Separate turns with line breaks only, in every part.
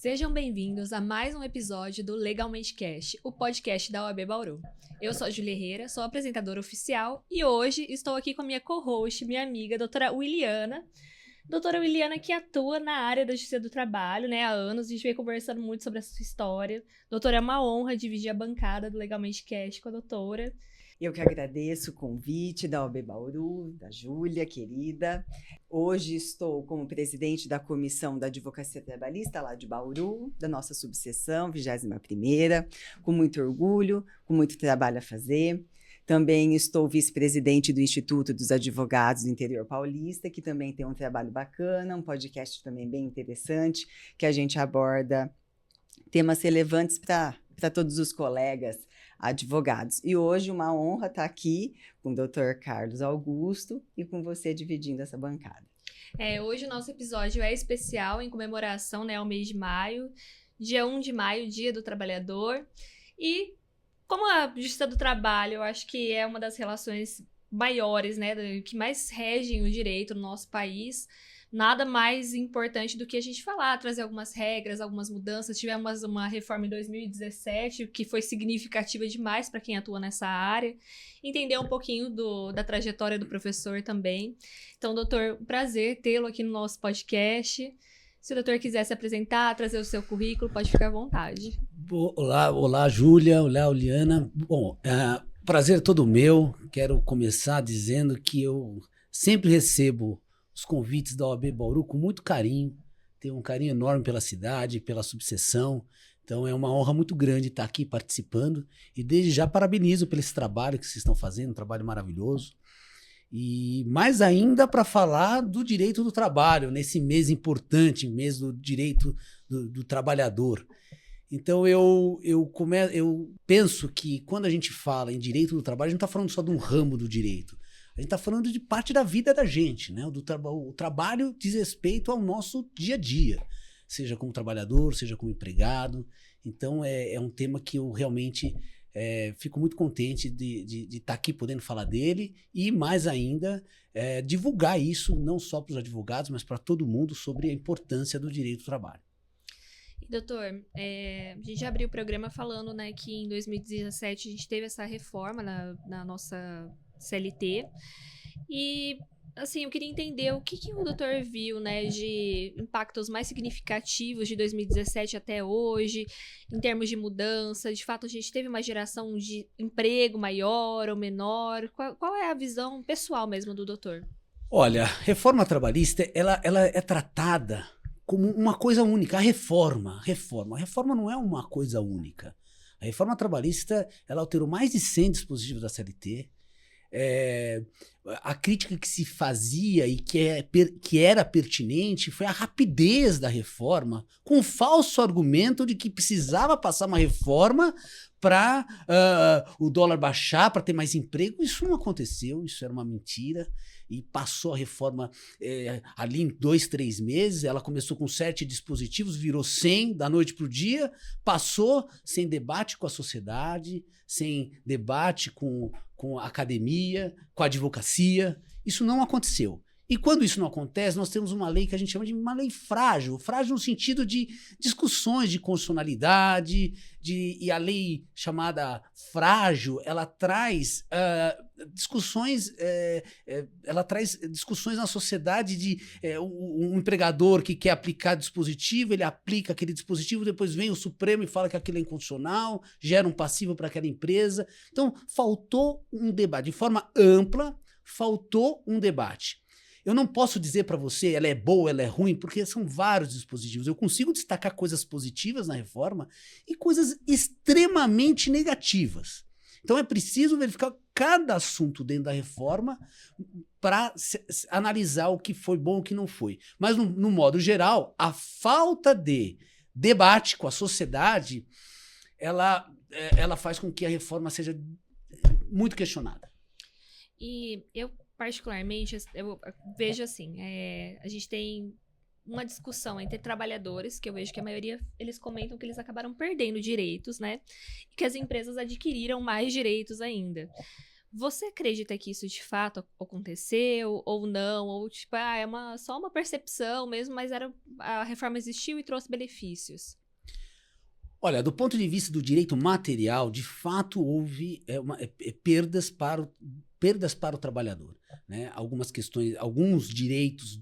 Sejam bem-vindos a mais um episódio do Legalmente Cast, o podcast da OAB Bauru. Eu sou a Júlia Herrera, sou apresentadora oficial e hoje estou aqui com a minha co-host, minha amiga, doutora Williana. Doutora Williana que atua na área da Justiça do Trabalho, né, há anos. A gente vem conversando muito sobre a sua história. Doutora, é uma honra dividir a bancada do Legalmente Cast com a doutora.
Eu que agradeço o convite da OAB Bauru, da Júlia, querida. Hoje estou como presidente da Comissão da Advocacia Trabalhista lá de Bauru, da nossa subseção, 21ª, com muito orgulho, com muito trabalho a fazer. Também estou vice-presidente do Instituto dos Advogados do Interior Paulista, que também tem um trabalho bacana, um podcast também bem interessante, que a gente aborda temas relevantes para todos os colegas advogados. E hoje uma honra estar aqui com o Dr. Carlos Augusto e com você dividindo essa bancada.
Hoje o nosso episódio é especial em comemoração, né, ao mês de maio, dia 1 de maio, Dia do Trabalhador. E como a Justiça do Trabalho, eu acho que é uma das relações maiores, né, que mais regem o direito no nosso país, nada mais importante do que a gente falar, trazer algumas regras, algumas mudanças. Tivemos uma reforma em 2017, que foi significativa demais para quem atua nessa área. Entender um pouquinho da trajetória do professor também. Então, doutor, prazer tê-lo aqui no nosso podcast. Se o doutor quiser se apresentar, trazer o seu currículo, pode ficar à vontade.
Olá, Júlia, olá, Uliana. Bom, prazer é todo meu. Quero começar dizendo que eu sempre recebo os convites da OAB Bauru com muito carinho. Tenho um carinho enorme pela cidade, pela subseção. Então é uma honra muito grande estar aqui participando. E desde já parabenizo pelo esse trabalho que vocês estão fazendo, um trabalho maravilhoso. E mais ainda para falar do direito do trabalho, nesse mês importante, mês do direito do trabalhador. Então eu penso que quando a gente fala em direito do trabalho, a gente não está falando só de um ramo do direito. A gente está falando de parte da vida da gente, né? O trabalho diz respeito ao nosso dia a dia, seja como trabalhador, seja como empregado. Então é um tema que eu realmente fico muito contente de estar aqui podendo falar dele e, mais ainda, divulgar isso não só para os advogados, mas para todo mundo sobre a importância do direito do trabalho.
Doutor, a gente abriu o programa falando, né, que em 2017 a gente teve essa reforma na nossa CLT e, assim, eu queria entender o que o doutor viu, né, de impactos mais significativos de 2017 até hoje, em termos de mudança. De fato, a gente teve uma geração de emprego maior ou menor. Qual é a visão pessoal mesmo do doutor?
Olha, reforma trabalhista, ela é tratada como uma coisa única. A reforma não é uma coisa única. A reforma trabalhista, ela alterou mais de 100 dispositivos da CLT. A crítica que se fazia e que era pertinente foi a rapidez da reforma, com o falso argumento de que precisava passar uma reforma para o dólar baixar, para ter mais emprego. Isso não aconteceu, isso era uma mentira. E passou a reforma ali em 2, 3 meses. Ela começou com 7 dispositivos, virou 100 da noite para o dia, passou sem debate com a sociedade, sem debate com a academia, com a advocacia. Isso não aconteceu. E quando isso não acontece, nós temos uma lei que a gente chama de uma lei frágil. Frágil no sentido de discussões de constitucionalidade, e a lei chamada frágil, ela traz discussões na sociedade de um empregador que quer aplicar dispositivo, ele aplica aquele dispositivo, depois vem o Supremo e fala que aquilo é inconstitucional, gera um passivo para aquela empresa. Então, faltou um debate. De forma ampla, faltou um debate. Eu não posso dizer para você ela é boa, ela é ruim, porque são vários dispositivos. Eu consigo destacar coisas positivas na reforma e coisas extremamente negativas. Então é preciso verificar cada assunto dentro da reforma para analisar o que foi bom e o que não foi. Mas, no modo geral, a falta de debate com a sociedade, ela faz com que a reforma seja muito questionada.
E eu, particularmente, eu vejo assim, a gente tem uma discussão entre trabalhadores, que eu vejo que a maioria, eles comentam que eles acabaram perdendo direitos, né? E que as empresas adquiriram mais direitos ainda. Você acredita que isso de fato aconteceu ou não? Ou tipo, só uma percepção mesmo, mas a reforma existiu e trouxe benefícios?
Olha, do ponto de vista do direito material, de fato houve perdas para o trabalhador, né? Algumas questões, alguns direitos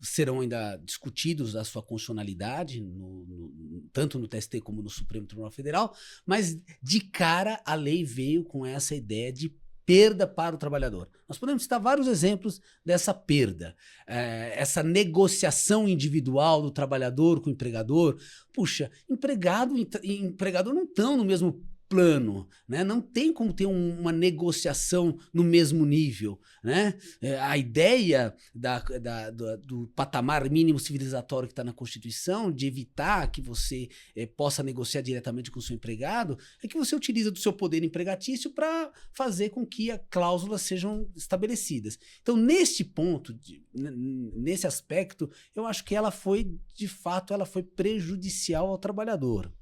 serão ainda discutidos a sua constitucionalidade, tanto no TST como no Supremo Tribunal Federal, mas de cara a lei veio com essa ideia de perda para o trabalhador. Nós podemos citar vários exemplos dessa perda, essa negociação individual do trabalhador com o empregador. Puxa, empregado e empregador não estão no mesmo plano, né? Não tem como ter uma negociação no mesmo nível, né? A ideia do patamar mínimo civilizatório que está na Constituição, de evitar que você possa negociar diretamente com o seu empregado, é que você utiliza do seu poder empregatício para fazer com que as cláusulas sejam estabelecidas. Então, neste ponto, nesse aspecto, eu acho que ela foi, de fato, ela foi prejudicial ao trabalhador.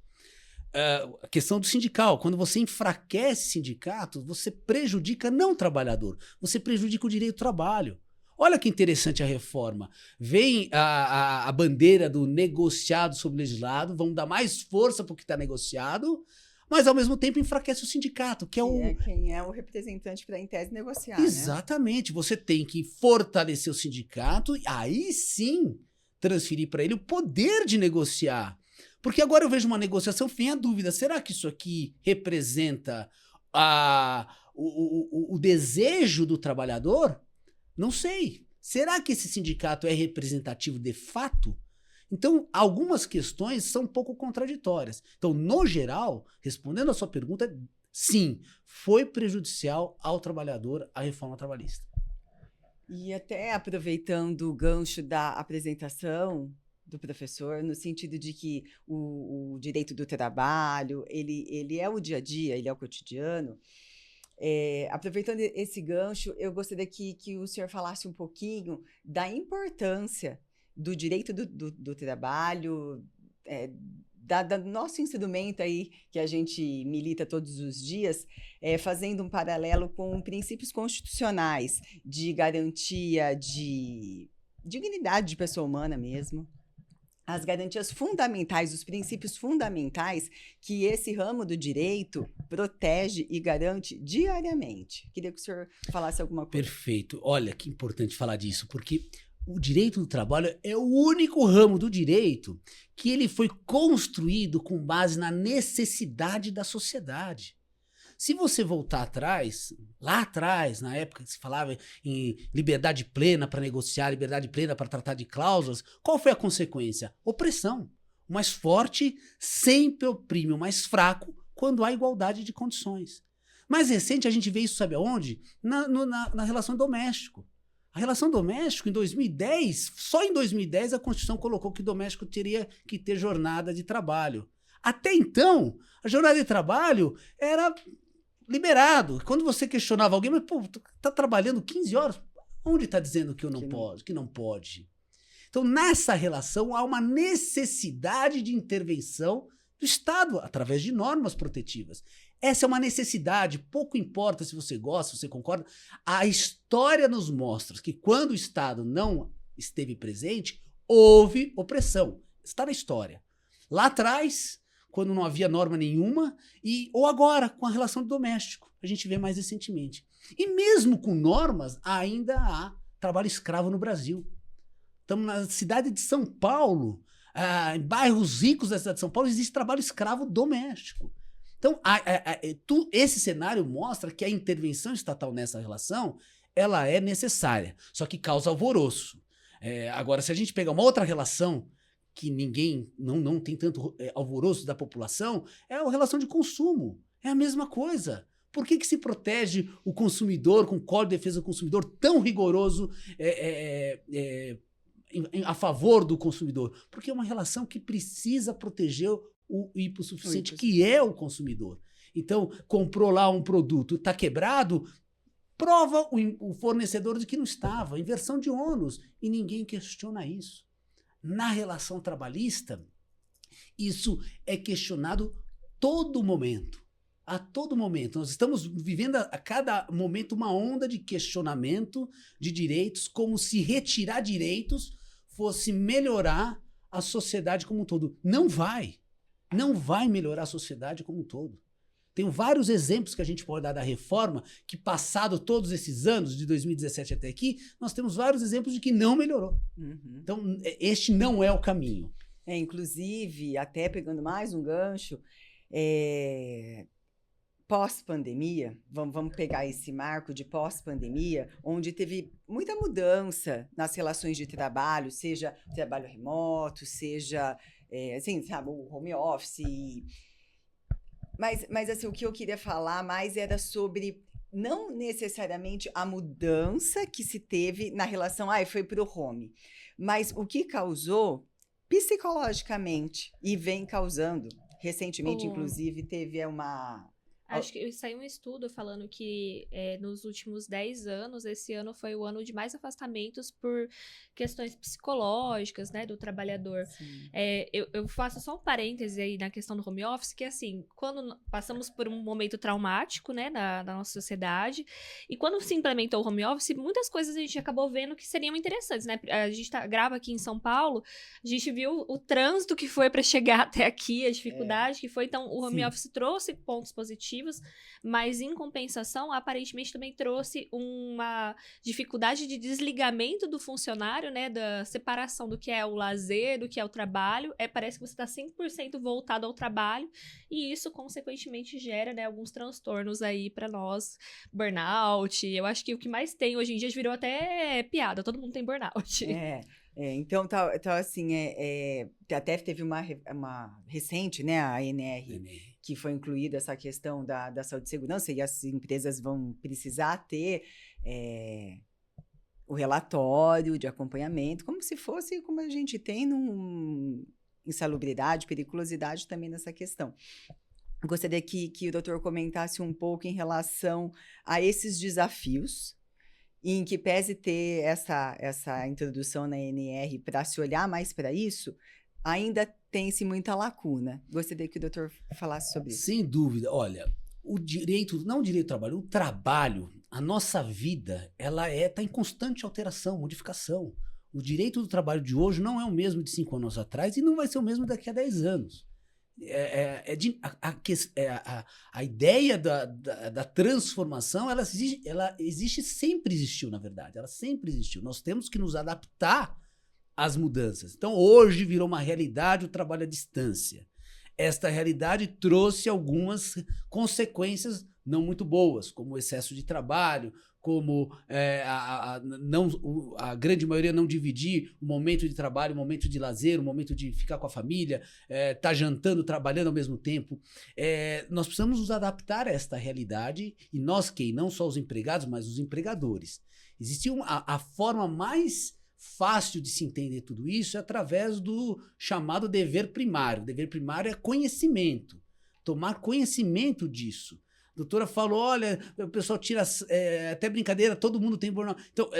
A questão do sindical, quando você enfraquece sindicatos, você prejudica não o trabalhador, você prejudica o direito do trabalho. Olha que interessante a reforma. Vem a bandeira do negociado sobre o legislado, vamos dar mais força para o que está negociado, mas ao mesmo tempo enfraquece o sindicato, que é
quem é o representante para, em tese, negociar.
Exatamente. Né? Você tem que fortalecer o sindicato e aí sim transferir para ele o poder de negociar. Porque agora eu vejo uma negociação, vem a dúvida, será que isso aqui representa o desejo do trabalhador? Não sei. Será que esse sindicato é representativo de fato? Então, algumas questões são um pouco contraditórias. Então, no geral, respondendo a sua pergunta, sim, foi prejudicial ao trabalhador a reforma trabalhista.
E até aproveitando o gancho da apresentação do professor, no sentido de que o direito do trabalho, ele é o dia a dia, ele é o cotidiano. Aproveitando esse gancho, eu gostaria que o senhor falasse um pouquinho da importância do direito do trabalho, do nosso instrumento aí, que a gente milita todos os dias, fazendo um paralelo com princípios constitucionais de garantia de dignidade de pessoa humana mesmo. As garantias fundamentais, os princípios fundamentais que esse ramo do direito protege e garante diariamente. Queria que o senhor falasse alguma coisa.
Perfeito. Olha, que importante falar disso, porque o direito do trabalho é o único ramo do direito que ele foi construído com base na necessidade da sociedade. Se você voltar atrás, lá atrás, na época que se falava em liberdade plena para negociar, liberdade plena para tratar de cláusulas, qual foi a consequência? Opressão. O mais forte sempre oprime o mais fraco quando há igualdade de condições. Mais recente, a gente vê isso, sabe aonde? Na relação doméstica. A relação doméstica, em 2010, só em 2010 a Constituição colocou que o doméstico teria que ter jornada de trabalho. Até então, a jornada de trabalho era liberado. Quando você questionava alguém, mas pô, tá trabalhando 15 horas, onde está dizendo que não pode? Então, nessa relação, há uma necessidade de intervenção do Estado, através de normas protetivas. Essa é uma necessidade, pouco importa se você gosta, se você concorda. A história nos mostra que quando o Estado não esteve presente, houve opressão. Está na história. Lá atrás, quando não havia norma nenhuma, ou agora, com a relação do doméstico. A gente vê mais recentemente. E mesmo com normas, ainda há trabalho escravo no Brasil. Estamos na cidade de São Paulo, em bairros ricos da cidade de São Paulo, existe trabalho escravo doméstico. Então, esse cenário mostra que a intervenção estatal nessa relação, ela é necessária, só que causa alvoroço. Agora, se a gente pegar uma outra relação que ninguém, não tem tanto alvoroço da população, é a relação de consumo. É a mesma coisa. Por que se protege o consumidor com o Código de Defesa do Consumidor tão rigoroso a favor do consumidor? Porque é uma relação que precisa proteger o hipossuficiente, que é o consumidor. Então, comprou lá um produto, está quebrado, prova o fornecedor de que não estava, inversão de ônus, e ninguém questiona isso. Na relação trabalhista, isso é questionado todo momento. A todo momento. Nós estamos vivendo a cada momento uma onda de questionamento de direitos, como se retirar direitos fosse melhorar a sociedade como um todo. Não vai. Não vai melhorar a sociedade como um todo. Tem vários exemplos que a gente pode dar da reforma, que passado todos esses anos, de 2017 até aqui, nós temos vários exemplos de que não melhorou. Então, este não é o caminho.
Inclusive, até pegando mais um gancho, pós-pandemia, vamos pegar esse marco de pós-pandemia, onde teve muita mudança nas relações de trabalho, seja trabalho remoto, seja, assim, sabe, o home office. Mas assim, o que eu queria falar mais era sobre não necessariamente a mudança que se teve na relação, foi para o home, mas o que causou psicologicamente e vem causando. Recentemente, inclusive, teve uma...
Acho que saiu um estudo falando que nos últimos 10 anos, esse ano foi o ano de mais afastamentos por questões psicológicas, né, do trabalhador. Eu faço só um parêntese aí na questão do home office, que assim, quando passamos por um momento traumático, né, da nossa sociedade, e quando se implementou o home office, muitas coisas a gente acabou vendo que seriam interessantes, né? A gente grava aqui em São Paulo, a gente viu o trânsito que foi para chegar até aqui, a dificuldade que foi, então o home office trouxe pontos positivos, mas em compensação, aparentemente também trouxe uma dificuldade de desligamento do funcionário, né, da separação do que é o lazer, do que é o trabalho. Parece que você está 100% voltado ao trabalho, e isso consequentemente gera, né, alguns transtornos aí para nós, burnout. Eu acho que o que mais tem hoje em dia virou até piada, todo mundo tem burnout.
Então, assim, até teve uma recente, né, a ANR, que foi incluída essa questão da saúde e segurança, e as empresas vão precisar ter o relatório de acompanhamento, como se fosse como a gente tem insalubridade, periculosidade também nessa questão. Gostaria que o doutor comentasse um pouco em relação a esses desafios, e em que pese ter essa introdução na ANR para se olhar mais para isso, ainda tem-se muita lacuna. Gostaria que o doutor falasse sobre isso.
Sem dúvida. Olha, o direito, não o direito do trabalho, o trabalho, a nossa vida, ela está em constante alteração, modificação. O direito do trabalho de hoje não é o mesmo de 5 anos atrás e não vai ser o mesmo daqui a 10 anos. A ideia da transformação, ela existe, sempre existiu, na verdade. Ela sempre existiu. Nós temos que nos adaptar às mudanças. Então, hoje virou uma realidade o trabalho à distância. Esta realidade trouxe algumas consequências não muito boas, como o excesso de trabalho, como a grande maioria não dividir o momento de trabalho, o momento de lazer, o momento de ficar com a família, tá jantando, trabalhando ao mesmo tempo. Nós precisamos nos adaptar a esta realidade, e nós não só os empregados, mas os empregadores. Existe a forma mais fácil de se entender tudo isso é através do chamado dever primário. O dever primário é conhecimento, tomar conhecimento disso. A doutora falou, olha, o pessoal tira até brincadeira, todo mundo tem burnout. Então,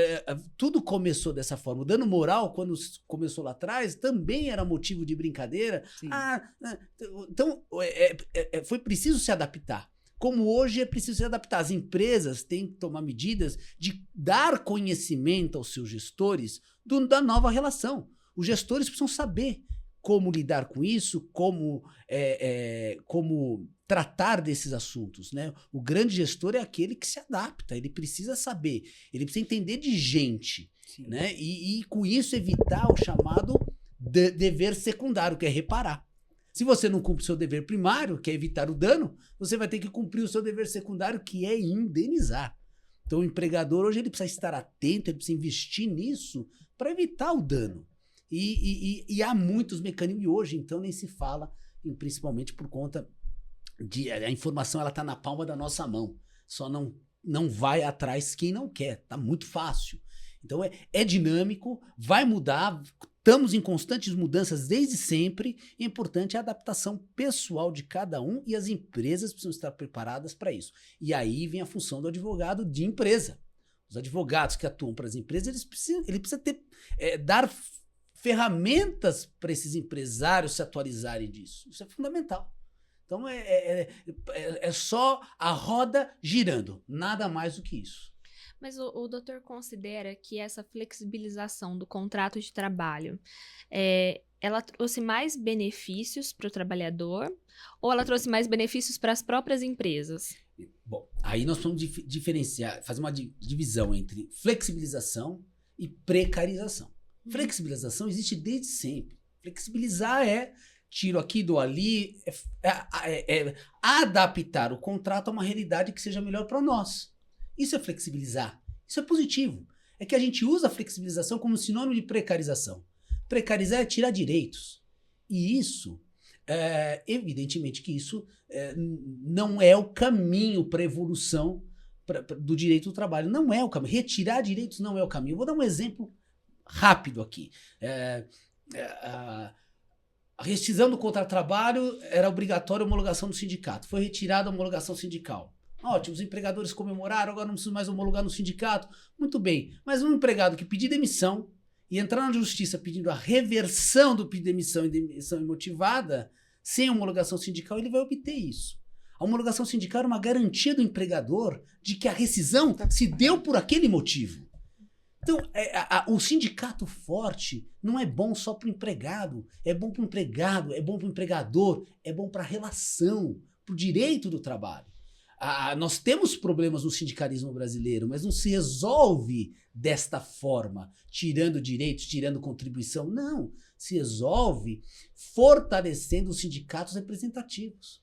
tudo começou dessa forma. O dano moral, quando começou lá atrás, também era motivo de brincadeira. Então, foi preciso se adaptar. Como hoje é preciso se adaptar. As empresas têm que tomar medidas de dar conhecimento aos seus gestores da nova relação. Os gestores precisam saber como lidar com isso, como tratar desses assuntos, né? O grande gestor é aquele que se adapta, ele precisa saber, ele precisa entender de gente, né? E com isso evitar o chamado dever secundário, que é reparar. Se você não cumpre o seu dever primário, que é evitar o dano, você vai ter que cumprir o seu dever secundário, que é indenizar. Então o empregador hoje ele precisa estar atento, ele precisa investir nisso para evitar o dano. E há muitos mecanismos, e hoje então nem se fala, principalmente por conta a informação ela está na palma da nossa mão, só não vai atrás quem não quer, tá muito fácil. Então é dinâmico, vai mudar, estamos em constantes mudanças desde sempre, e é importante a adaptação pessoal de cada um, e as empresas precisam estar preparadas para isso. E aí vem a função do advogado de empresa. Os advogados que atuam para as empresas, ele precisa dar ferramentas para esses empresários se atualizarem disso. Isso é fundamental. Então é só a roda girando, nada mais do que isso.
Mas o doutor considera que essa flexibilização do contrato de trabalho, ela trouxe mais benefícios para o trabalhador ou ela trouxe mais benefícios para as próprias empresas?
Bom, aí nós vamos diferenciar, fazer uma divisão entre flexibilização e precarização. Flexibilização existe desde sempre. Flexibilizar tiro aqui, dou ali, adaptar o contrato a uma realidade que seja melhor para nós. Isso é flexibilizar. Isso é positivo. É que a gente usa a flexibilização como sinônimo de precarização. Precarizar é tirar direitos. E isso, evidentemente que isso não é o caminho para a evolução do direito do trabalho. Não é o caminho. Retirar direitos não é o caminho. Eu vou dar um exemplo rápido aqui. A rescisão do contrato de trabalho era obrigatória a homologação do sindicato. Foi retirada a homologação sindical. Ótimo, os empregadores comemoraram, agora não preciso mais homologar no sindicato. Muito bem, mas um empregado que pedir demissão e entrar na justiça pedindo a reversão do pedido de demissão e demissão imotivada, sem homologação sindical, ele vai obter isso. A homologação sindical é uma garantia do empregador de que a rescisão se deu por aquele motivo. Então, o sindicato forte não é bom só para o empregado, é bom para o empregado, é bom para o empregador, é bom para a relação, para o direito do trabalho. Nós temos problemas no sindicalismo brasileiro, mas não se resolve desta forma, tirando direitos, tirando contribuição. Não, se resolve fortalecendo os sindicatos representativos.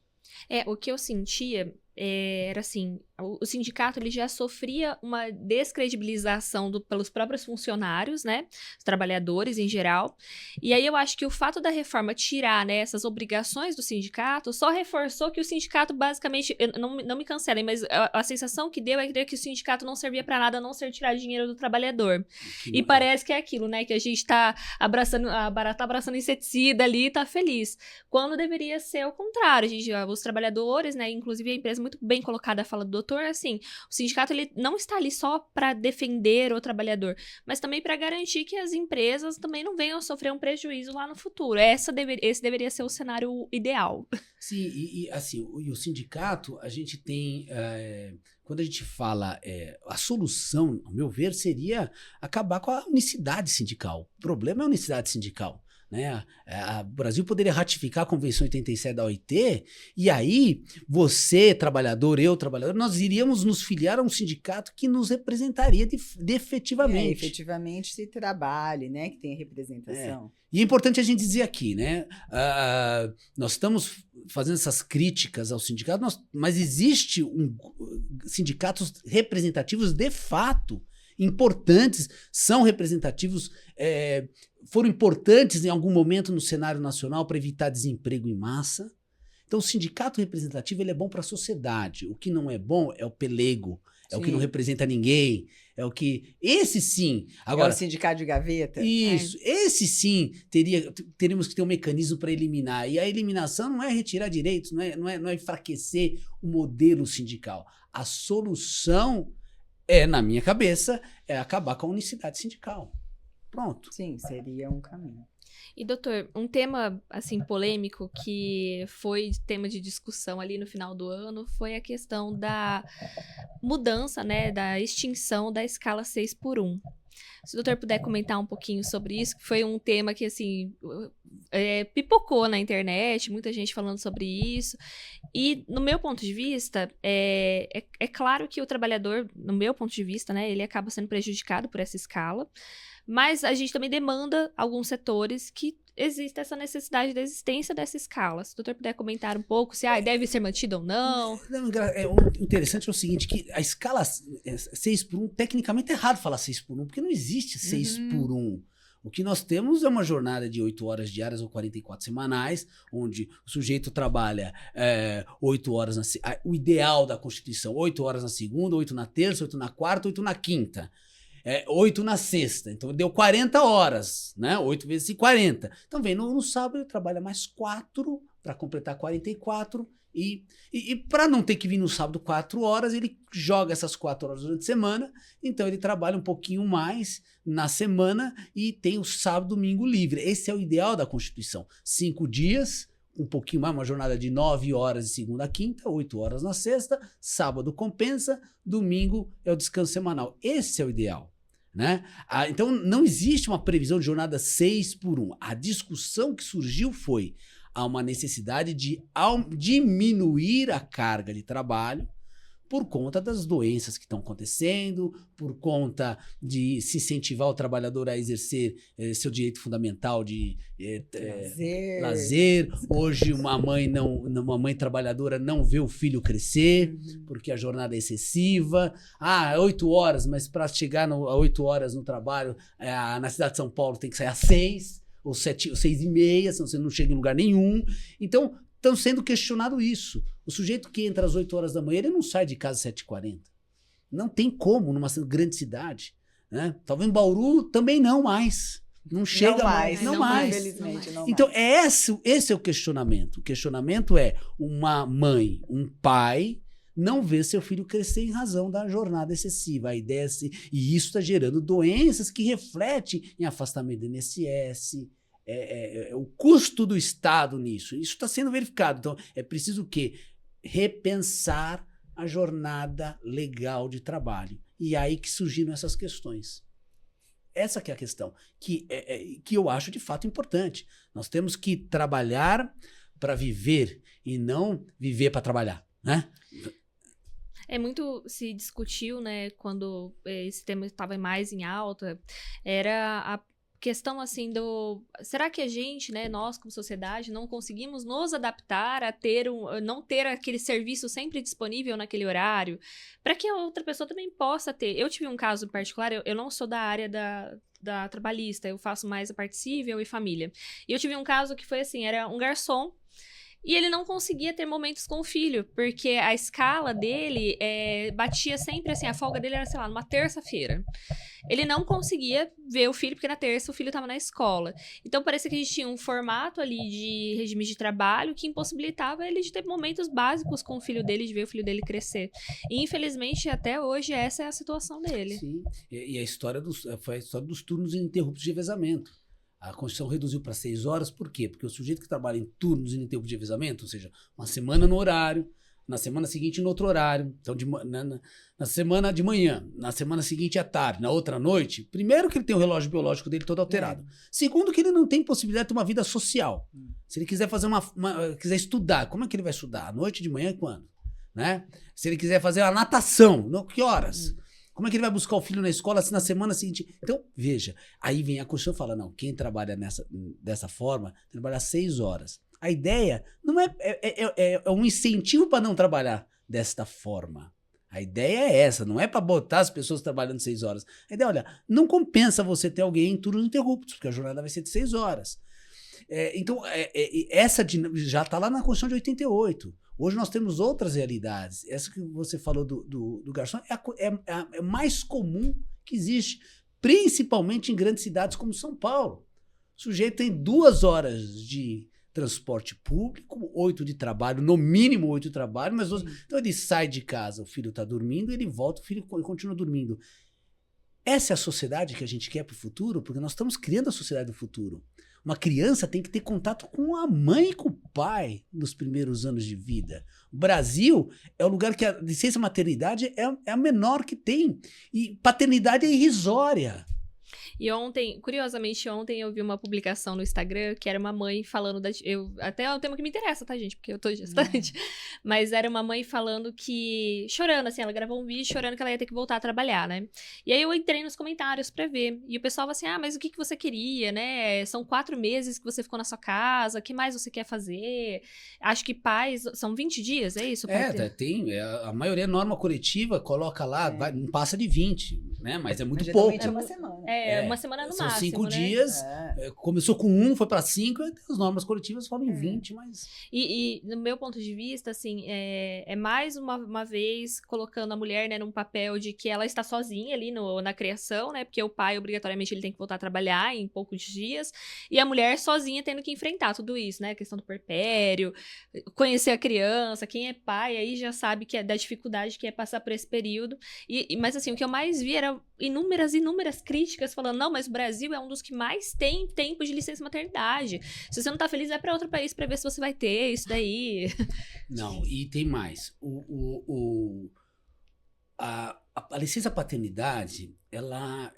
O que eu sentia era assim, o sindicato ele já sofria uma descredibilização pelos próprios funcionários, né, os trabalhadores em geral, e aí eu acho que o fato da reforma tirar, né, essas obrigações do sindicato só reforçou que o sindicato basicamente, não me cancelem, mas a sensação que deu é que o sindicato não servia para nada a não ser tirar dinheiro do trabalhador. E parece que é aquilo, né, que a gente tá abraçando, a barata tá abraçando inseticida ali e tá feliz, quando deveria ser o contrário. Os trabalhadores, né, inclusive a empresa muito bem colocada a fala do doutor, assim, o sindicato ele não está ali só para defender o trabalhador, mas também para garantir que as empresas também não venham a sofrer um prejuízo lá no futuro. Esse deveria ser o cenário ideal.
Sim, assim, o sindicato, a gente tem, quando a gente fala, a solução, ao meu ver, seria acabar com a unicidade sindical. O problema é a unicidade sindical. Né? O Brasil poderia ratificar a Convenção 87 da OIT e aí você, trabalhador, eu, trabalhador, nós iríamos nos filiar a um sindicato que nos representaria efetivamente.
Efetivamente se trabalhe, né? Que tenha representação.
E é importante a gente dizer aqui, né? Nós estamos fazendo essas críticas ao sindicato, mas existe sindicatos representativos de fato importantes, são representativos, foram importantes em algum momento no cenário nacional para evitar desemprego em massa. Então o sindicato representativo ele é bom para a sociedade. O que não é bom é o pelego, o que não representa ninguém, é o que... Esse sim... Agora,
o sindicato de gaveta?
Isso, esse sim teríamos que ter um mecanismo para eliminar. E a eliminação não é retirar direitos, não é enfraquecer o modelo sindical. A solução na minha cabeça, é acabar com a unicidade sindical. Pronto.
Sim, seria um caminho.
E, doutor, um tema, assim, polêmico que foi tema de discussão ali no final do ano foi a questão da mudança, né, da extinção da escala 6x1. Se o doutor puder comentar um pouquinho sobre isso, que foi um tema que, assim, pipocou na internet, muita gente falando sobre isso. E, no meu ponto de vista, é claro que o trabalhador, no meu ponto de vista, né, ele acaba sendo prejudicado por essa escala, mas a gente também demanda alguns setores que existe essa necessidade da existência dessa escala. Se o doutor puder comentar um pouco se deve ser mantida ou não.
O interessante é o seguinte, que a escala 6x1, tecnicamente é errado falar 6x1, porque não existe 6x1. O que nós temos é uma jornada de 8 horas diárias ou 44 semanais, onde o sujeito trabalha 8 horas, o ideal da Constituição, 8 horas na segunda, 8 na terça, 8 na quarta, 8 na quinta. 8 na sexta, então deu 40 horas, né? 8 vezes 40. Então vem no sábado ele trabalha mais 4 para completar 44 e para não ter que vir no sábado 4 horas, ele joga essas 4 horas durante a semana, então ele trabalha um pouquinho mais na semana e tem o sábado, domingo livre. Esse é o ideal da Constituição. 5 dias um pouquinho mais, uma jornada de 9 horas de segunda a quinta, 8 horas na sexta, sábado compensa, domingo é o descanso semanal. Esse é o ideal. Né? Então, não existe uma previsão de jornada 6x1. A discussão que surgiu foi há uma necessidade de diminuir a carga de trabalho por conta das doenças que estão acontecendo, por conta de se incentivar o trabalhador a exercer seu direito fundamental de lazer. Hoje uma mãe trabalhadora não vê o filho crescer, porque a jornada é excessiva. 8 horas, mas para chegar a 8 horas no trabalho, na cidade de São Paulo tem que sair às 6 ou 6h30, senão você não chega em lugar nenhum. Então, estão sendo questionado isso. O sujeito que entra às 8 horas da manhã, ele não sai de casa às 7h40. Não tem como numa grande cidade. Né? Talvez em Bauru também não mais. Não chega mais. Não mais.
Infelizmente, não
então,
mais.
esse é o questionamento. O questionamento é uma mãe, um pai, não ver seu filho crescer em razão da jornada excessiva. A ideia e isso está gerando doenças que refletem em afastamento do INSS, o custo do Estado nisso. Isso está sendo verificado. Então, é preciso o quê? Repensar a jornada legal de trabalho. E aí que surgiram essas questões. Essa que é a questão, que eu acho de fato importante. Nós temos que trabalhar para viver e não viver para trabalhar, né?
Muito se discutiu, né, quando esse tema estava mais em alta, era a questão assim será que a gente, né, nós como sociedade, não conseguimos nos adaptar a não ter aquele serviço sempre disponível naquele horário, para que a outra pessoa também possa ter. Eu tive um caso particular, eu não sou da área da trabalhista, eu faço mais a parte civil e família. E eu tive um caso que foi assim, era um garçom, e ele não conseguia ter momentos com o filho, porque a escala dele batia sempre assim, a folga dele era, sei lá, numa terça-feira. Ele não conseguia ver o filho, porque na terça o filho estava na escola. Então, parecia que a gente tinha um formato ali de regime de trabalho que impossibilitava ele de ter momentos básicos com o filho dele, de ver o filho dele crescer. E, infelizmente, até hoje, essa é a situação dele.
Sim, e a história foi a história dos turnos ininterruptos de revezamento. A Constituição reduziu para 6 horas, por quê? Porque o sujeito que trabalha em turnos ininterruptos de revezamento, ou seja, uma semana no horário, na semana seguinte no outro horário, então na semana de manhã, na semana seguinte à tarde, na outra noite, primeiro que ele tem o relógio biológico dele todo alterado. Segundo que ele não tem possibilidade de ter uma vida social. Se ele quiser fazer quiser estudar, como é que ele vai estudar? À noite, de manhã, quando? Né? Se ele quiser fazer a natação, que horas? Como é que ele vai buscar o filho na escola se na semana seguinte... Então, veja, aí vem a Constituição e fala, não, quem trabalha dessa forma, trabalha 6 horas. A ideia não é um incentivo para não trabalhar desta forma. A ideia é essa, não é para botar as pessoas trabalhando 6 horas. A ideia, olha, não compensa você ter alguém em turnos interruptos, porque a jornada vai ser de 6 horas. Então, essa já está lá na Constituição de 88. Hoje nós temos outras realidades. Essa que você falou do garçom é mais comum que existe, principalmente em grandes cidades como São Paulo. O sujeito tem 2 horas de transporte público, 8 de trabalho, no mínimo 8 de trabalho, mas então ele sai de casa, o filho está dormindo, ele volta, o filho continua dormindo. Essa é a sociedade que a gente quer para o futuro, porque nós estamos criando a sociedade do futuro. Uma criança tem que ter contato com a mãe e com o pai nos primeiros anos de vida. O Brasil é o lugar que a licença maternidade é a menor que tem. E paternidade é irrisória.
E curiosamente, ontem eu vi uma publicação no Instagram que era uma mãe falando até é um tema que me interessa, tá, gente? Porque eu tô gestante. Mas era uma mãe falando chorando, assim, ela gravou um vídeo chorando que ela ia ter que voltar a trabalhar, né? E aí eu entrei nos comentários pra ver. E o pessoal assim, mas o que você queria, né? São 4 meses que você ficou na sua casa, o que mais você quer fazer? Acho que são 20 dias, é isso?
A maioria norma coletiva coloca lá, não passa de 20, né? Mas é muito pouco.
É uma semana.
Uma semana no
São
máximo,
5
né?
dias, começou com 1, foi para 5, as normas coletivas falam em 20, mas...
E no meu ponto de vista, assim, é mais uma vez colocando a mulher, né, num papel de que ela está sozinha ali na criação, né, porque o pai, obrigatoriamente, ele tem que voltar a trabalhar em poucos dias, e a mulher sozinha tendo que enfrentar tudo isso, né, a questão do puerpério, conhecer a criança, quem é pai aí já sabe que é da dificuldade que é passar por esse período, mas assim, o que eu mais vi era inúmeras críticas falando, falando, não, mas o Brasil é um dos que mais tem tempo de licença maternidade. Se você não tá feliz, vai para outro país para ver se você vai ter isso daí.
Não, e tem mais. A licença paternidade, ela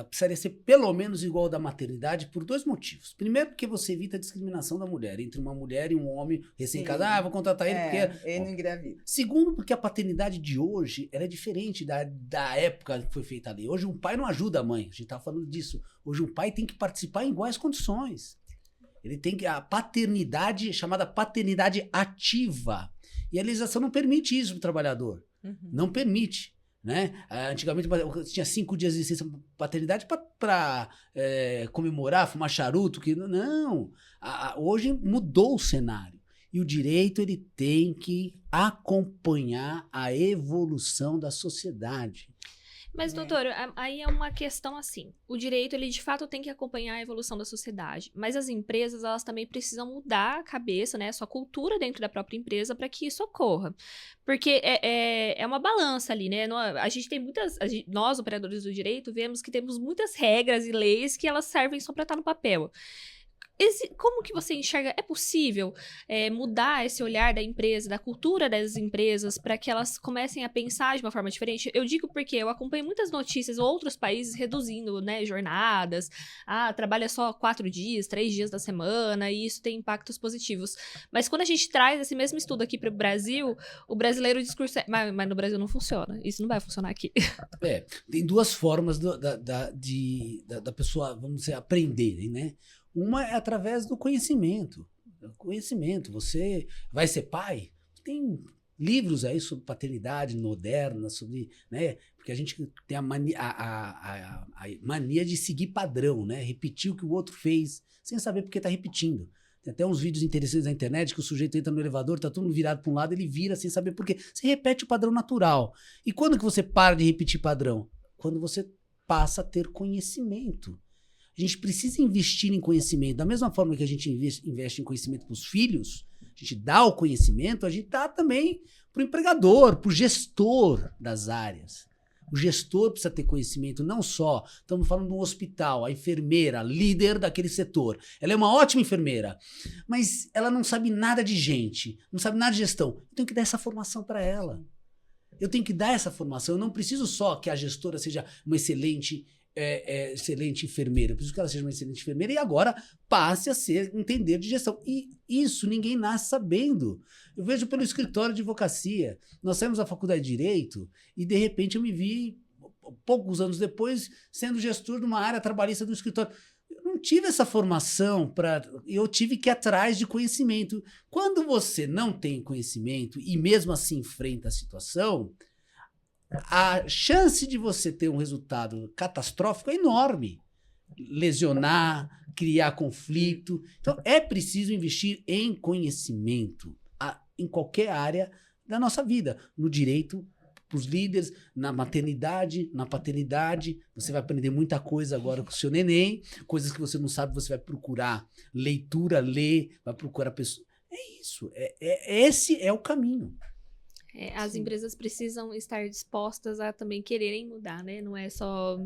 precisaria ser pelo menos igual ao da maternidade por 2 motivos. Primeiro, porque você evita a discriminação da mulher, entre uma mulher e um homem recém-casado. Vou contratar ele porque...
Ele não engravida.
Segundo, porque a paternidade de hoje, ela é diferente da época que foi feita a lei. Hoje um pai não ajuda a mãe, a gente estava falando disso. Hoje um pai tem que participar em iguais condições. Ele tem que... A paternidade, chamada paternidade ativa. E a legislação não permite isso para o trabalhador. Não permite. Né? Antigamente tinha 5 dias de licença paternidade para comemorar, fumar charuto. Não. Hoje mudou o cenário. E o direito ele tem que acompanhar a evolução da sociedade.
Mas, doutor, aí é uma questão assim. O direito, ele de fato tem que acompanhar a evolução da sociedade. Mas as empresas, elas também precisam mudar a cabeça, né? A sua cultura dentro da própria empresa para que isso ocorra. Porque é uma balança ali, né? A gente tem nós, operadores do direito, vemos que temos muitas regras e leis que elas servem só para estar no papel. Como que você enxerga? É possível mudar esse olhar da empresa, da cultura das empresas, para que elas comecem a pensar de uma forma diferente? Eu digo porque eu acompanho muitas notícias, outros países reduzindo, né, jornadas, trabalha só 4 dias, 3 dias da semana, e isso tem impactos positivos. Mas quando a gente traz esse mesmo estudo aqui para o Brasil, o brasileiro o discurso mas no Brasil não funciona, isso não vai funcionar aqui.
Tem 2 formas da pessoa, vamos dizer, aprender, né? Uma é através do conhecimento. Você vai ser pai? Tem livros aí sobre paternidade moderna, sobre, né? Porque a gente tem a mania de seguir padrão, né? Repetir o que o outro fez, sem saber porque está repetindo. Tem até uns vídeos interessantes na internet que o sujeito entra no elevador, tá todo mundo virado para um lado, ele vira sem saber por quê. Você repete o padrão natural. E quando que você para de repetir padrão? Quando você passa a ter conhecimento. A gente precisa investir em conhecimento. Da mesma forma que a gente investe em conhecimento para os filhos, a gente dá o conhecimento, a gente dá também para o empregador, para o gestor das áreas. O gestor precisa ter conhecimento, não só, estamos falando de um hospital, a enfermeira, líder daquele setor. Ela é uma ótima enfermeira, mas ela não sabe nada de gente, não sabe nada de gestão. Eu tenho que dar essa formação para ela. Eu tenho que dar essa formação. Eu não preciso só que a gestora seja uma excelente enfermeira. Eu preciso que ela seja uma excelente enfermeira e agora passe a entender de gestão. E isso ninguém nasce sabendo. Eu vejo pelo escritório de advocacia. Nós saímos da faculdade de Direito e, de repente, eu me vi, poucos anos depois, sendo gestor de uma área trabalhista do escritório. Eu não tive essa formação, eu tive que ir atrás de conhecimento. Quando você não tem conhecimento e mesmo assim enfrenta a situação, a chance de você ter um resultado catastrófico é enorme. Lesionar, criar conflito. Então, é preciso investir em conhecimento em qualquer área da nossa vida. No direito, para os líderes, na maternidade, na paternidade. Você vai aprender muita coisa agora com o seu neném. Coisas que você não sabe, você vai procurar leitura, ler, vai procurar pessoas. É isso. Esse é o caminho.
As empresas precisam estar dispostas a também quererem mudar, né? Não é só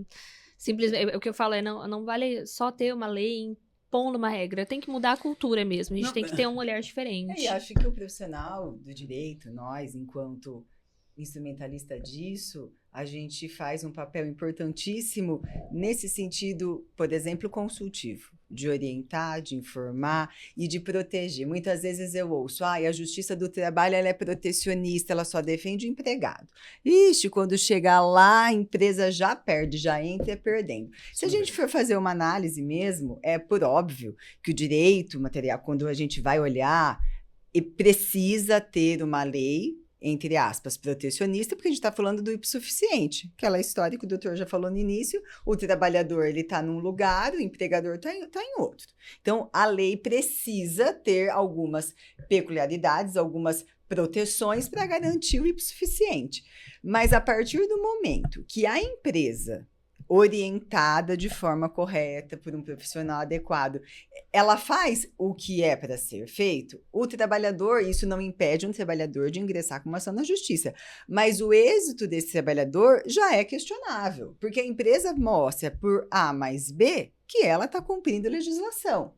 simplesmente... O que eu falo não vale só ter uma lei impondo uma regra. Tem que mudar a cultura mesmo. A gente tem que ter um olhar diferente.
E acho que o profissional do direito, nós, enquanto instrumentalista disso, a gente faz um papel importantíssimo nesse sentido, por exemplo, consultivo, de orientar, de informar e de proteger. Muitas vezes eu ouço, a Justiça do Trabalho ela é protecionista, ela só defende o empregado. Ixi, quando chegar lá, a empresa já perde, já entra perdendo. Se a gente for fazer uma análise mesmo, é por óbvio que o direito material, quando a gente vai olhar, precisa ter uma lei, entre aspas, protecionista, porque a gente está falando do hipossuficiente, aquela história que o doutor já falou no início, o trabalhador ele está num lugar, o empregador está em outro. Então, a lei precisa ter algumas peculiaridades, algumas proteções para garantir o hipossuficiente. Mas a partir do momento que a empresa orientada de forma correta por um profissional adequado. Ela faz o que é para ser feito. O trabalhador, isso não impede um trabalhador de ingressar com uma ação na justiça, mas o êxito desse trabalhador já é questionável, porque a empresa mostra por A mais B que ela está cumprindo legislação.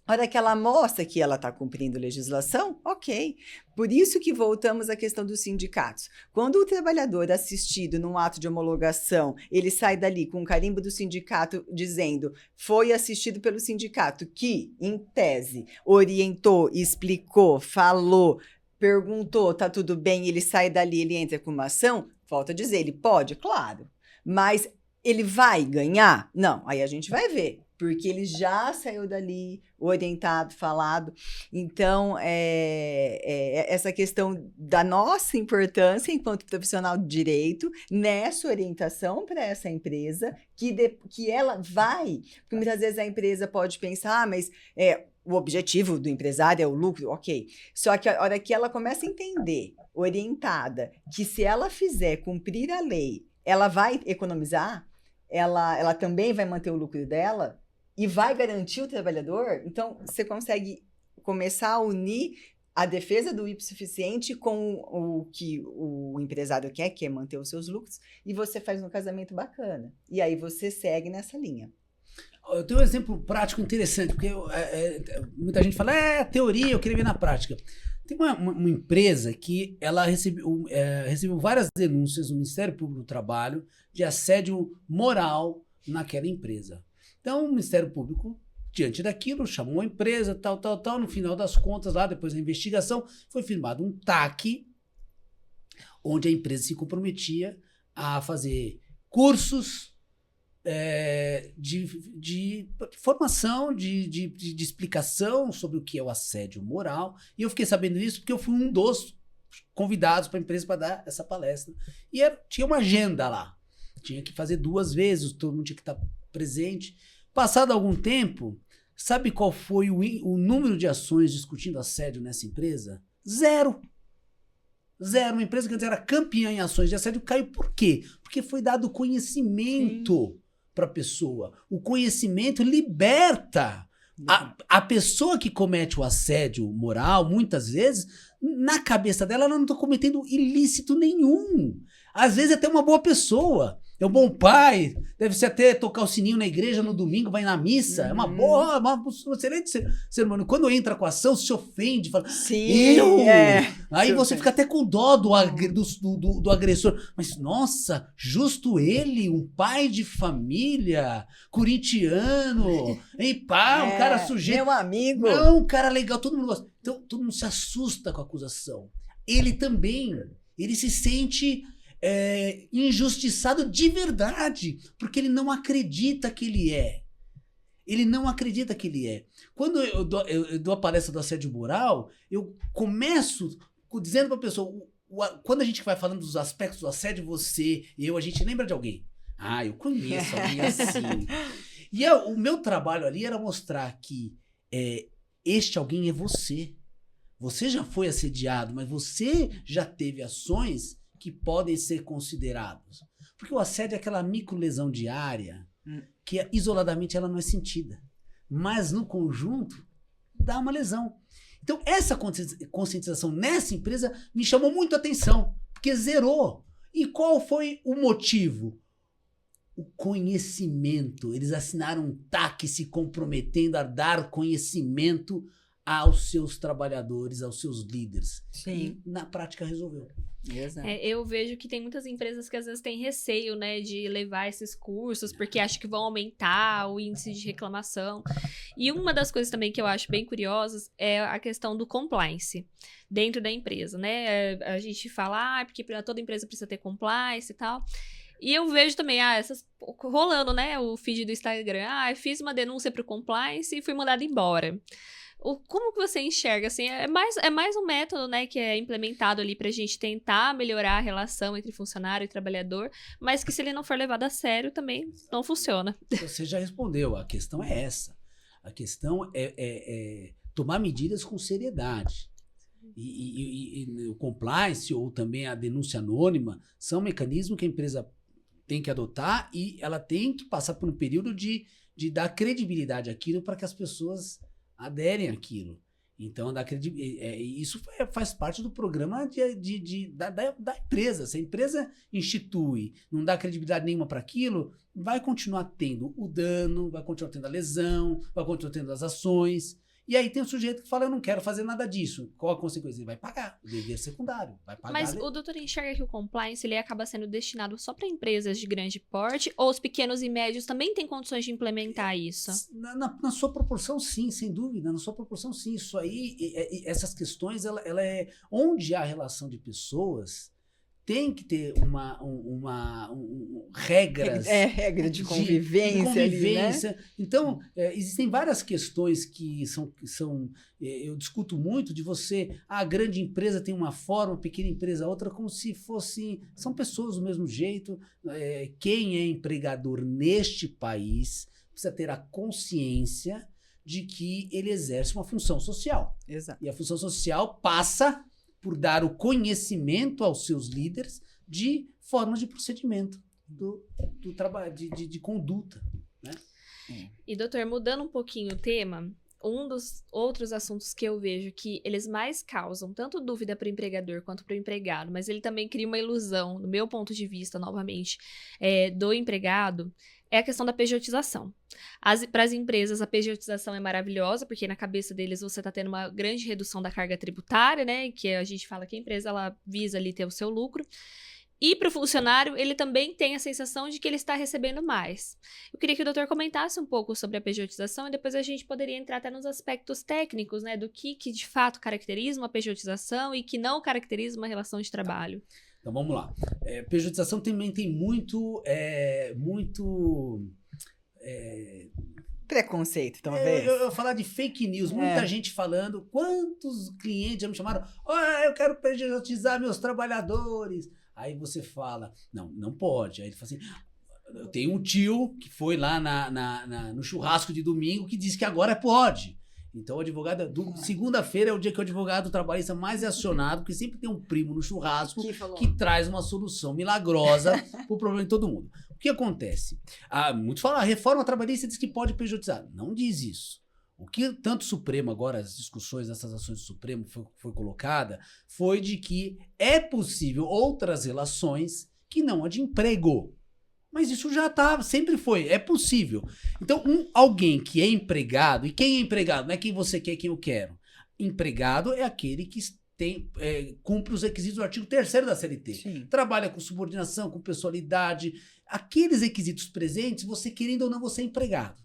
A hora que ela mostra que ela está cumprindo legislação, ok. Por isso que voltamos à questão dos sindicatos. Quando o trabalhador assistido num ato de homologação, ele sai dali com um carimbo do sindicato dizendo foi assistido pelo sindicato que, em tese, orientou, explicou, falou, perguntou, tá tudo bem, ele sai dali, ele entra com uma ação, volta a dizer, ele pode? Claro. Mas ele vai ganhar? Não, aí a gente vai ver. Porque ele já saiu dali orientado, falado. Então, essa questão da nossa importância enquanto profissional de direito nessa orientação para essa empresa, que ela vai... Porque muitas vezes a empresa pode pensar, mas o objetivo do empresário é o lucro, ok. Só que a hora que ela começa a entender, orientada, que se ela fizer cumprir a lei, ela vai economizar, ela também vai manter o lucro dela, e vai garantir o trabalhador, então você consegue começar a unir a defesa do hipossuficiente com o que o empresário quer, que é manter os seus lucros, e você faz um casamento bacana. E aí você segue nessa linha.
Eu tenho um exemplo prático interessante, porque muita gente fala, teoria, eu queria ver na prática. Tem uma empresa que ela recebeu várias denúncias no Ministério Público do Trabalho de assédio moral naquela empresa. Então, o Ministério Público, diante daquilo, chamou a empresa, tal. No final das contas, lá depois da investigação, foi firmado um TAC, onde a empresa se comprometia a fazer cursos de formação, de explicação sobre o que é o assédio moral. E eu fiquei sabendo disso porque eu fui um dos convidados para a empresa para dar essa palestra. E tinha uma agenda lá. Tinha que fazer 2 vezes, todo mundo tinha que estar presente. Passado algum tempo, sabe qual foi o número de ações discutindo assédio nessa empresa? 0. Uma empresa que antes era campeã em ações de assédio caiu. Por quê? Porque foi dado conhecimento para a pessoa. O conhecimento liberta. A pessoa que comete o assédio moral, muitas vezes, na cabeça dela, ela não está cometendo ilícito nenhum. Às vezes é até uma boa pessoa. É um bom pai, deve ser até tocar o sininho na igreja no domingo, vai na missa. É uma boa, um excelente ser humano. Quando entra com a ação, se ofende, fala,
sim,
aí você fica até com dó do agressor. Mas, nossa, justo ele, um pai de família, corintiano, um cara sujeito.
Meu amigo.
Não, um cara legal, todo mundo gosta. Então, todo mundo se assusta com a acusação. Ele também, ele se sente... injustiçado de verdade, porque ele não acredita que ele é. Ele não acredita que ele é. Quando eu dou a palestra do assédio moral, eu começo dizendo para a pessoa, quando a gente vai falando dos aspectos do assédio, a gente lembra de alguém. Eu conheço alguém assim. E o meu trabalho ali era mostrar que este alguém é você. Você já foi assediado, mas você já teve ações que podem ser considerados. Porque o assédio é aquela microlesão diária que isoladamente ela não é sentida. Mas no conjunto dá uma lesão. Então essa conscientização nessa empresa me chamou muito a atenção, porque zerou. E qual foi o motivo? O conhecimento. Eles assinaram um TAC se comprometendo a dar conhecimento aos seus trabalhadores, aos seus líderes.
Sim.
E na prática resolveu.
Eu vejo que tem muitas empresas que às vezes têm receio, né, de levar esses cursos, porque acham que vão aumentar o índice de reclamação. E uma das coisas também que eu acho bem curiosas é a questão do compliance dentro da empresa, né? A gente fala, porque toda empresa precisa ter compliance e tal. E eu vejo também, rolando, né, o feed do Instagram, fiz uma denúncia pro compliance e fui mandada embora. Como que você enxerga, assim, é mais um método, né, que é implementado ali pra gente tentar melhorar a relação entre funcionário e trabalhador, mas que se ele não for levado a sério também não funciona.
Você já respondeu, a questão é essa. A questão é tomar medidas com seriedade. E o compliance ou também a denúncia anônima são mecanismos que a empresa tem que adotar e ela tem que passar por um período de dar credibilidade àquilo para que as pessoas aderem àquilo. Então, isso faz parte do programa da empresa. Se a empresa institui, não dá credibilidade nenhuma para aquilo, vai continuar tendo o dano, vai continuar tendo a lesão, vai continuar tendo as ações. E aí tem o sujeito que fala, eu não quero fazer nada disso. Qual a consequência? Ele vai pagar o dever secundário. Vai pagar.
Mas o doutor enxerga que o compliance ele acaba sendo destinado só para empresas de grande porte ou os pequenos e médios também têm condições de implementar isso?
Na sua proporção, sim, sem dúvida. Na sua proporção, sim. Isso aí, essas questões, ela é... Onde há relação de pessoas, tem que ter regras.
Regra de convivência. Ali, né?
Então, existem várias questões que são eu discuto muito de você, a grande empresa tem uma forma, a pequena empresa outra, como se fossem, são pessoas do mesmo jeito. Quem é empregador neste país precisa ter a consciência de que ele exerce uma função social.
Exato.
E a função social passa por dar o conhecimento aos seus líderes de formas de procedimento do trabalho, de conduta. Né?
E, doutor, mudando um pouquinho o tema, um dos outros assuntos que eu vejo que eles mais causam tanto dúvida para o empregador quanto para o empregado, mas ele também cria uma ilusão, do meu ponto de vista, novamente, do empregado, é a questão da pejotização. Para as empresas, a pejotização é maravilhosa, porque na cabeça deles você está tendo uma grande redução da carga tributária, né? Que a gente fala que a empresa ela visa ali ter o seu lucro. E para o funcionário, ele também tem a sensação de que ele está recebendo mais. Eu queria que o doutor comentasse um pouco sobre a pejotização e depois a gente poderia entrar até nos aspectos técnicos, né? Do que de fato caracteriza uma pejotização e que não caracteriza uma relação de trabalho.
Então vamos lá. Pejotização também tem muito
preconceito, talvez.
Eu falar de fake news, muita gente falando, quantos clientes já me chamaram, eu quero pejotizar meus trabalhadores. Aí você fala, não pode. Aí ele fala assim, eu tenho um tio que foi lá no churrasco de domingo que disse que agora pode. Então, o advogado, segunda-feira é o dia que o advogado trabalhista mais é acionado, porque sempre tem um primo no churrasco que traz uma solução milagrosa para o problema de todo mundo. O que acontece? Muitos falam, a reforma trabalhista diz que pode pejotizar. Não diz isso. O que tanto o Supremo, agora as discussões dessas ações do Supremo foi colocada, foi de que é possível outras relações que não a de emprego. Mas isso já sempre foi, é possível. Então, alguém que é empregado, e quem é empregado não é quem você quer, quem eu quero. Empregado é aquele que cumpre os requisitos do artigo 3º da CLT.
Sim.
Trabalha com subordinação, com pessoalidade. Aqueles requisitos presentes, você querendo ou não, você é empregado.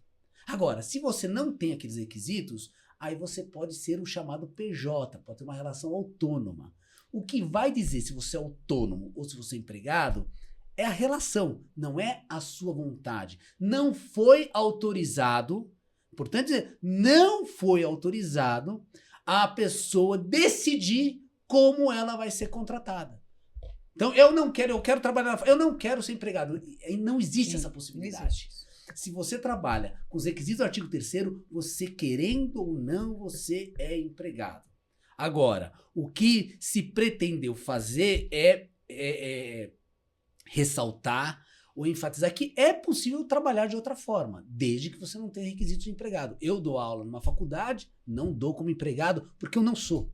Agora, se você não tem aqueles requisitos, aí você pode ser o chamado PJ, pode ter uma relação autônoma. O que vai dizer se você é autônomo ou se você é empregado é a relação, não é a sua vontade. Não foi autorizado, importante dizer, não foi autorizado a pessoa decidir como ela vai ser contratada. Então, eu quero trabalhar, eu não quero ser empregado. Não existe essa possibilidade. Se você trabalha com os requisitos do artigo 3º, você querendo ou não, você é empregado. Agora, o que se pretendeu fazer é ressaltar ou enfatizar que é possível trabalhar de outra forma, desde que você não tenha requisitos de empregado. Eu dou aula numa faculdade, não dou como empregado, porque eu não sou.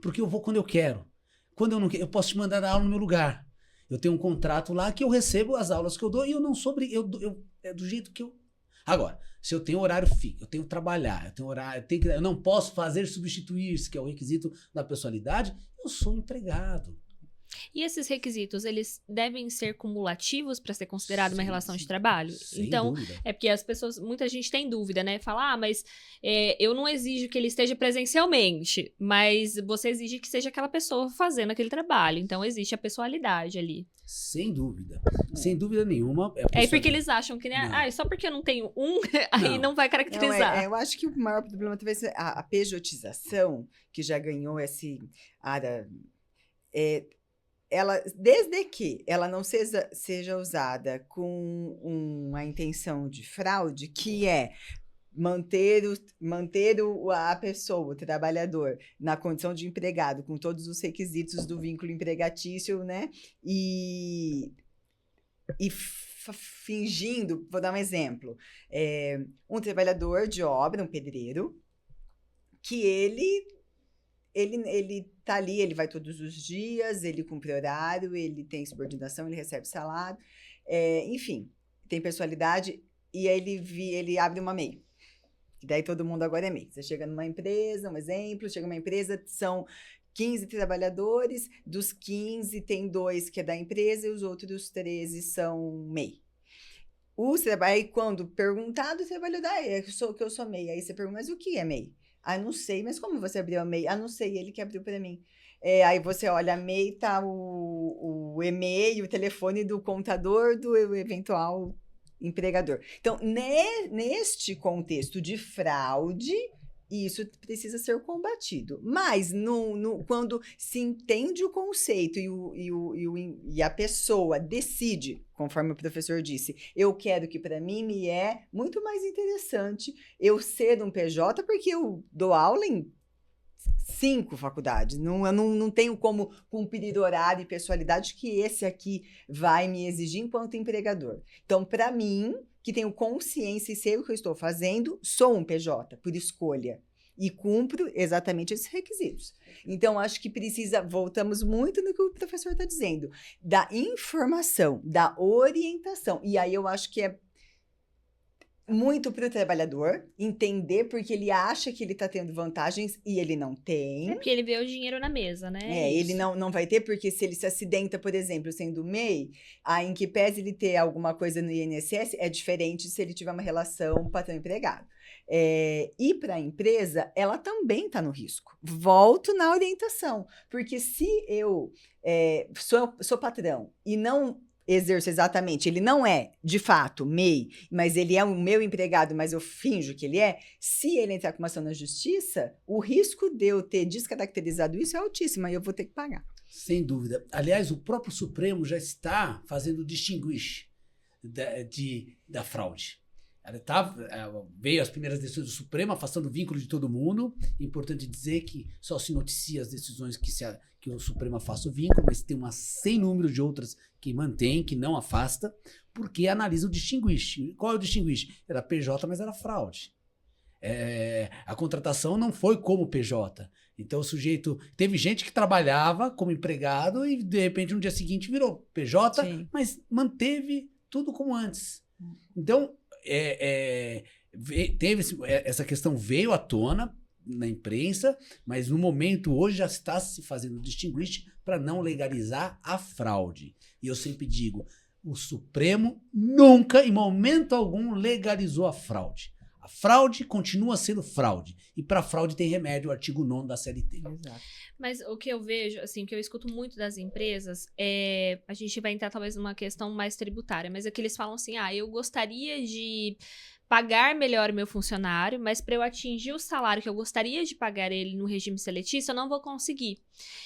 Porque eu vou quando eu quero. Quando eu não quero, eu posso te mandar dar aula no meu lugar. Eu tenho um contrato lá que eu recebo as aulas que eu dou e eu não sou é do jeito que eu... Agora, se eu tenho horário fixo, eu tenho que trabalhar, eu tenho horário, eu não posso fazer substituir-se, que é o requisito da pessoalidade, eu sou empregado.
E esses requisitos, eles devem ser cumulativos para ser considerado uma relação de trabalho? Então,
dúvida.
É porque as pessoas, muita gente tem dúvida, né? Fala, mas eu não exijo que ele esteja presencialmente, mas você exige que seja aquela pessoa fazendo aquele trabalho. Então, existe a pessoalidade ali.
Sem dúvida. Sem dúvida nenhuma.
Porque eles acham que, né? Só porque eu não tenho aí não vai caracterizar.
Eu acho que o maior problema talvez é a pejotização, que já ganhou esse área... ela, desde que ela não seja usada com uma intenção de fraude, que é manter a pessoa, o trabalhador, na condição de empregado, com todos os requisitos do vínculo empregatício, né? E e fingindo, vou dar um exemplo, um trabalhador de obra, um pedreiro, que ele tá ali, ele vai todos os dias, ele cumpre horário, ele tem subordinação, ele recebe salário, enfim, tem personalidade, e aí ele abre uma MEI. E daí todo mundo agora é MEI. Você chega numa empresa, um exemplo, chega numa empresa, são 15 trabalhadores, dos 15 tem 2 que é da empresa e os outros 13 são MEI. Aí quando perguntado, você vai olhar, que eu sou MEI. Aí você pergunta, mas o que é MEI? Ah, não sei, mas como você abriu a MEI? Ah, não sei, ele que abriu para mim. Aí você olha, a MEI tá o e-mail, o telefone do contador do eventual empregador. Então, neste contexto de fraude, isso precisa ser combatido. Mas quando se entende o conceito e a pessoa decide, conforme o professor disse, eu quero que para mim me é muito mais interessante eu ser um PJ, porque eu dou aula em 5 faculdades. Eu não tenho como cumprir horário e pessoalidade que esse aqui vai me exigir enquanto empregador. Então, para mim, que tenho consciência e sei o que eu estou fazendo, sou um PJ, por escolha. E cumpro exatamente esses requisitos. Então, acho que voltamos muito no que o professor está dizendo, da informação, da orientação. E aí eu acho que é muito para o trabalhador entender, porque ele acha que ele está tendo vantagens e ele não tem.
É porque ele vê o dinheiro na mesa, né?
Ele não vai ter, porque se ele se acidenta, por exemplo, sendo MEI, em que pese ele ter alguma coisa no INSS, é diferente se ele tiver uma relação patrão-empregado. E para a empresa, ela também está no risco. Volto na orientação, porque se eu sou patrão e não exerço exatamente, ele não é, de fato, MEI, mas ele é o meu empregado, mas eu finjo que ele é, se ele entrar com uma ação na justiça, o risco de eu ter descaracterizado isso é altíssimo, e eu vou ter que pagar.
Sem dúvida. Aliás, o próprio Supremo já está fazendo distinguish da fraude. Veio as primeiras decisões do Supremo, afastando o vínculo de todo mundo. Importante dizer que só se noticia as decisões que o Supremo afasta o vínculo, mas tem sem número de outras que mantém, que não afasta, porque analisa o distinguish. Qual é o distinguish? Era PJ, mas era fraude. A contratação não foi como PJ. Então o sujeito... Teve gente que trabalhava como empregado e de repente no dia seguinte virou PJ, sim, mas manteve tudo como antes. Então... essa questão veio à tona na imprensa, mas no momento hoje já está se fazendo distinguish para não legalizar a fraude. E eu sempre digo, o Supremo nunca, em momento algum, legalizou a fraude. A fraude continua sendo fraude. E para fraude tem remédio, o artigo 9º da CLT.
Exato.
Mas o que eu vejo, assim, o que eu escuto muito das empresas, a gente vai entrar talvez numa questão mais tributária, mas é que eles falam assim, eu gostaria de pagar melhor o meu funcionário, mas para eu atingir o salário que eu gostaria de pagar ele no regime seletista, eu não vou conseguir.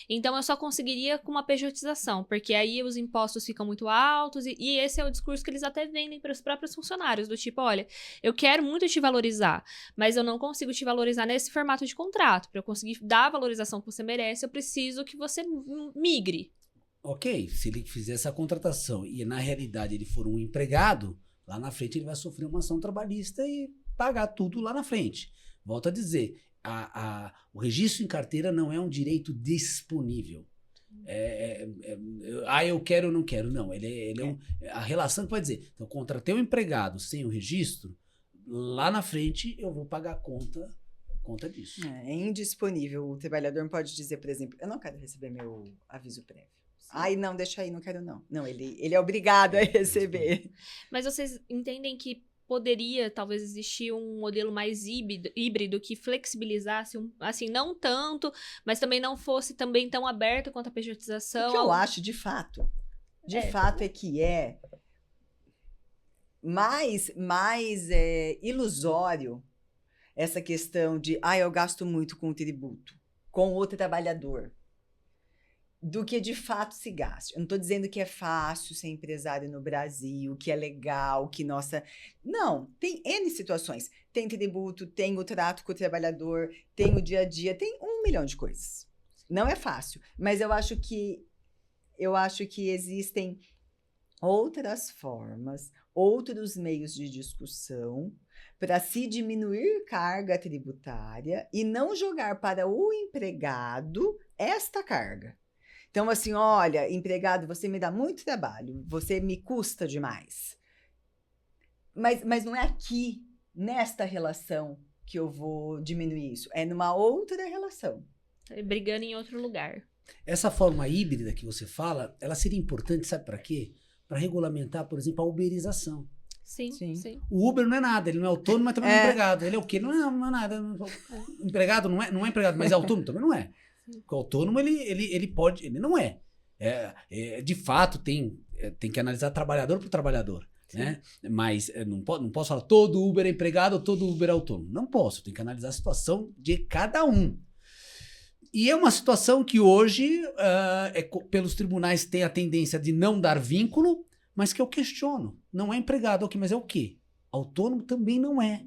Então, eu só conseguiria com uma pejotização, porque aí os impostos ficam muito altos, e esse é o discurso que eles até vendem para os próprios funcionários, do tipo, olha, eu quero muito te valorizar, mas eu não consigo te valorizar nesse formato de contrato. Para eu conseguir dar a valorização que você merece, eu preciso que você migre.
Ok, se ele fizer essa contratação e na realidade ele for um empregado, lá na frente ele vai sofrer uma ação trabalhista e pagar tudo lá na frente. Volto a dizer, o registro em carteira não é um direito disponível. Eu quero ou não quero. Não, a relação que vai dizer, então, contratei um empregado sem o registro, lá na frente eu vou pagar a conta disso.
É indisponível. O trabalhador não pode dizer, por exemplo, eu não quero receber meu aviso prévio. Ai, não, deixa aí, não quero não. Não, ele é obrigado a receber.
Mas vocês entendem que poderia, talvez, existir um modelo mais híbrido que flexibilizasse, assim, não tanto, mas também não fosse também tão aberto quanto a pejotização?
O que eu acho, de fato, é que é mais ilusório essa questão de, eu gasto muito com o tributo, com o trabalhador, do que de fato se gaste. Eu não estou dizendo que é fácil ser empresário no Brasil, que é legal, que nossa... Não, tem N situações. Tem tributo, tem o trato com o trabalhador, tem o dia a dia, tem 1 milhão de coisas. Não é fácil, mas eu acho que existem outras formas, outros meios de discussão para se diminuir carga tributária e não jogar para o empregado esta carga. Então, assim, olha, empregado, você me dá muito trabalho, você me custa demais. Mas não é aqui, nesta relação, que eu vou diminuir isso. É numa outra relação.
Brigando em outro lugar.
Essa forma híbrida que você fala, ela seria importante, sabe para quê? Para regulamentar, por exemplo, a uberização.
Sim,
Sim.
sim.
O Uber não é nada, ele não é autônomo, mas também não é empregado. Ele é o quê? Não é nada. Empregado não é empregado, mas é autônomo também não é. Porque o autônomo, ele pode, ele não é. De fato, tem que analisar trabalhador por trabalhador. Né? Mas não posso falar todo Uber é empregado ou todo Uber é autônomo. Não posso, tem que analisar a situação de cada um. E é uma situação que hoje, pelos tribunais, tem a tendência de não dar vínculo, mas que eu questiono. Não é empregado, ok, mas é o quê? Autônomo também não é.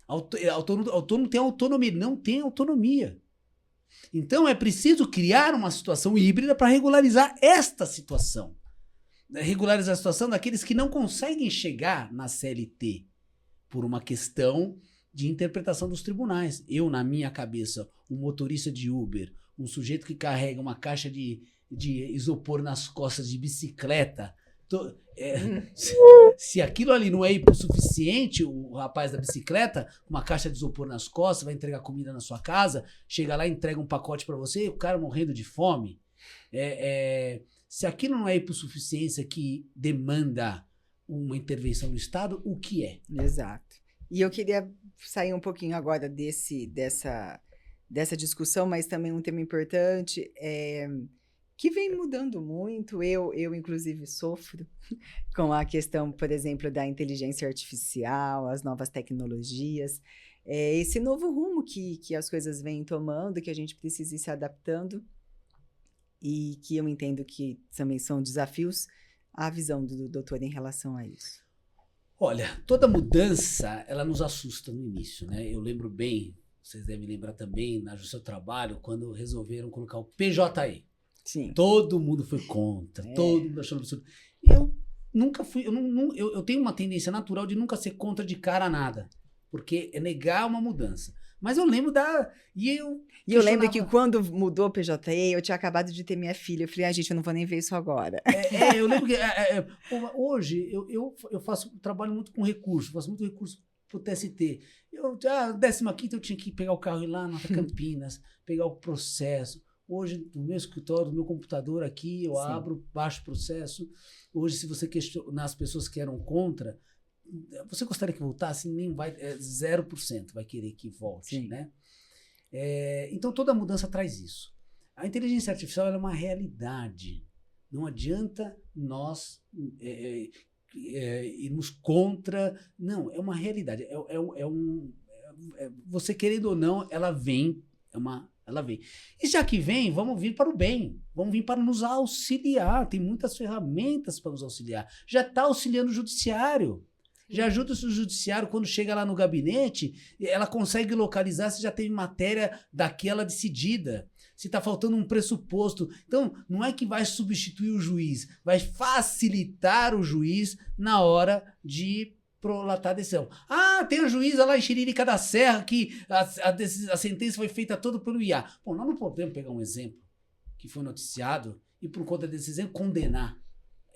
Autônomo tem autonomia, não tem autonomia. Então é preciso criar uma situação híbrida para regularizar esta situação. Regularizar a situação daqueles que não conseguem chegar na CLT por uma questão de interpretação dos tribunais. Eu, na minha cabeça, um motorista de Uber, um sujeito que carrega uma caixa de isopor nas costas de bicicleta, se aquilo ali não é hipossuficiente, o rapaz da bicicleta, uma caixa de isopor nas costas, vai entregar comida na sua casa, chega lá e entrega um pacote para você, e o cara morrendo de fome. Se aquilo não é hipossuficiência que demanda uma intervenção do Estado, o que é?
Exato. E eu queria sair um pouquinho agora dessa discussão, mas também um tema importante que vem mudando muito. Eu inclusive, sofro com a questão, por exemplo, da inteligência artificial, as novas tecnologias, esse novo rumo que as coisas vêm tomando, que a gente precisa ir se adaptando. E que eu entendo que também são desafios, a visão do doutor em relação a isso.
Olha, toda mudança, ela nos assusta no início, né? Eu lembro bem, vocês devem lembrar também, na Justiça do Trabalho, quando resolveram colocar o PJE.
Sim.
Todo mundo foi contra, todo mundo achou absurdo. Eu nunca fui, eu tenho uma tendência natural de nunca ser contra de cara a nada, porque é negar uma mudança. Mas eu lembro E eu
lembro que quando mudou o PJE, eu tinha acabado de ter minha filha. Eu falei, gente, eu não vou nem ver isso agora.
Eu lembro que hoje eu trabalho muito com recurso, faço muito recurso pro TST. 15ª eu tinha que pegar o carro e ir lá na Campinas, pegar o processo. Hoje, no meu escritório, no meu computador aqui, eu abro, baixo o processo. Hoje, se você questionar as pessoas que eram contra, você gostaria que voltasse? Nem vai, 0% vai querer que volte, né? Então toda mudança traz isso. A inteligência artificial é uma realidade. Não adianta nós irmos contra. Não, é uma realidade. Você querendo ou não, ela vem. Ela vem. E já que vem, vamos vir para o bem. Vamos vir para nos auxiliar. Tem muitas ferramentas para nos auxiliar. Já está auxiliando o judiciário. Já ajuda o judiciário, quando chega lá no gabinete, ela consegue localizar se já teve matéria daquela decidida, se está faltando um pressuposto. Então, não é que vai substituir o juiz, vai facilitar o juiz na hora de prolatar a decisão. Tem a juíza lá em Xiririca da Serra que a sentença foi feita toda pelo IA. Bom, nós não podemos pegar um exemplo que foi noticiado e, por conta desse exemplo, condenar.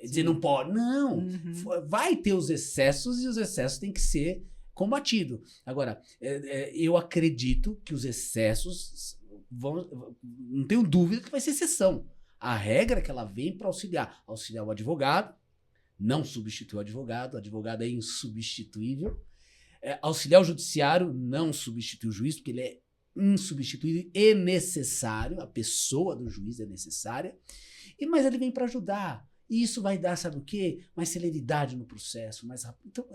Dizer, não pode. Não. Vai ter os excessos e os excessos têm que ser combatidos. Agora, eu acredito que os excessos não tenho dúvida que vai ser exceção. A regra é que ela vem para auxiliar o advogado, não substitui o advogado é insubstituível. Auxiliar o judiciário, não substitui o juiz, porque ele é insubstituível e necessário, a pessoa do juiz é necessária, mas ele vem para ajudar. E isso vai dar, sabe o quê? Mais celeridade no processo, mais rápido. Então,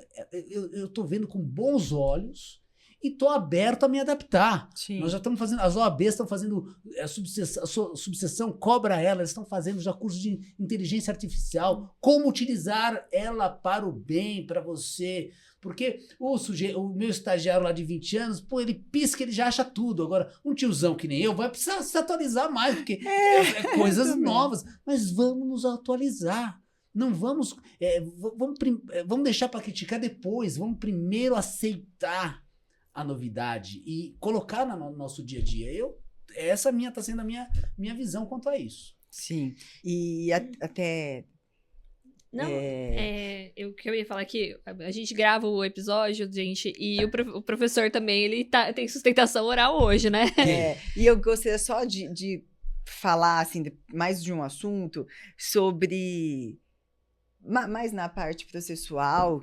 eu estou vendo com bons olhos e estou aberto a me adaptar.
Sim.
Nós já estamos fazendo, as OABs estão fazendo, a subseção cobra elas estão fazendo já cursos de inteligência artificial, como utilizar ela para o bem, para você. Porque o meu estagiário lá de 20 anos, ele pisca, ele já acha tudo. Agora, um tiozão que nem eu vai precisar se atualizar mais, porque coisas novas. Mas vamos nos atualizar. Não vamos, vamos deixar para criticar depois, vamos primeiro aceitar a novidade e colocar no nosso dia a dia. Essa está sendo a minha visão quanto a isso.
Sim, e até...
Não, o que eu ia falar aqui, a gente grava o episódio, gente, e o professor também, ele tem sustentação oral hoje, né?
E eu gostaria só de falar, assim, mais de um assunto sobre... mais na parte processual,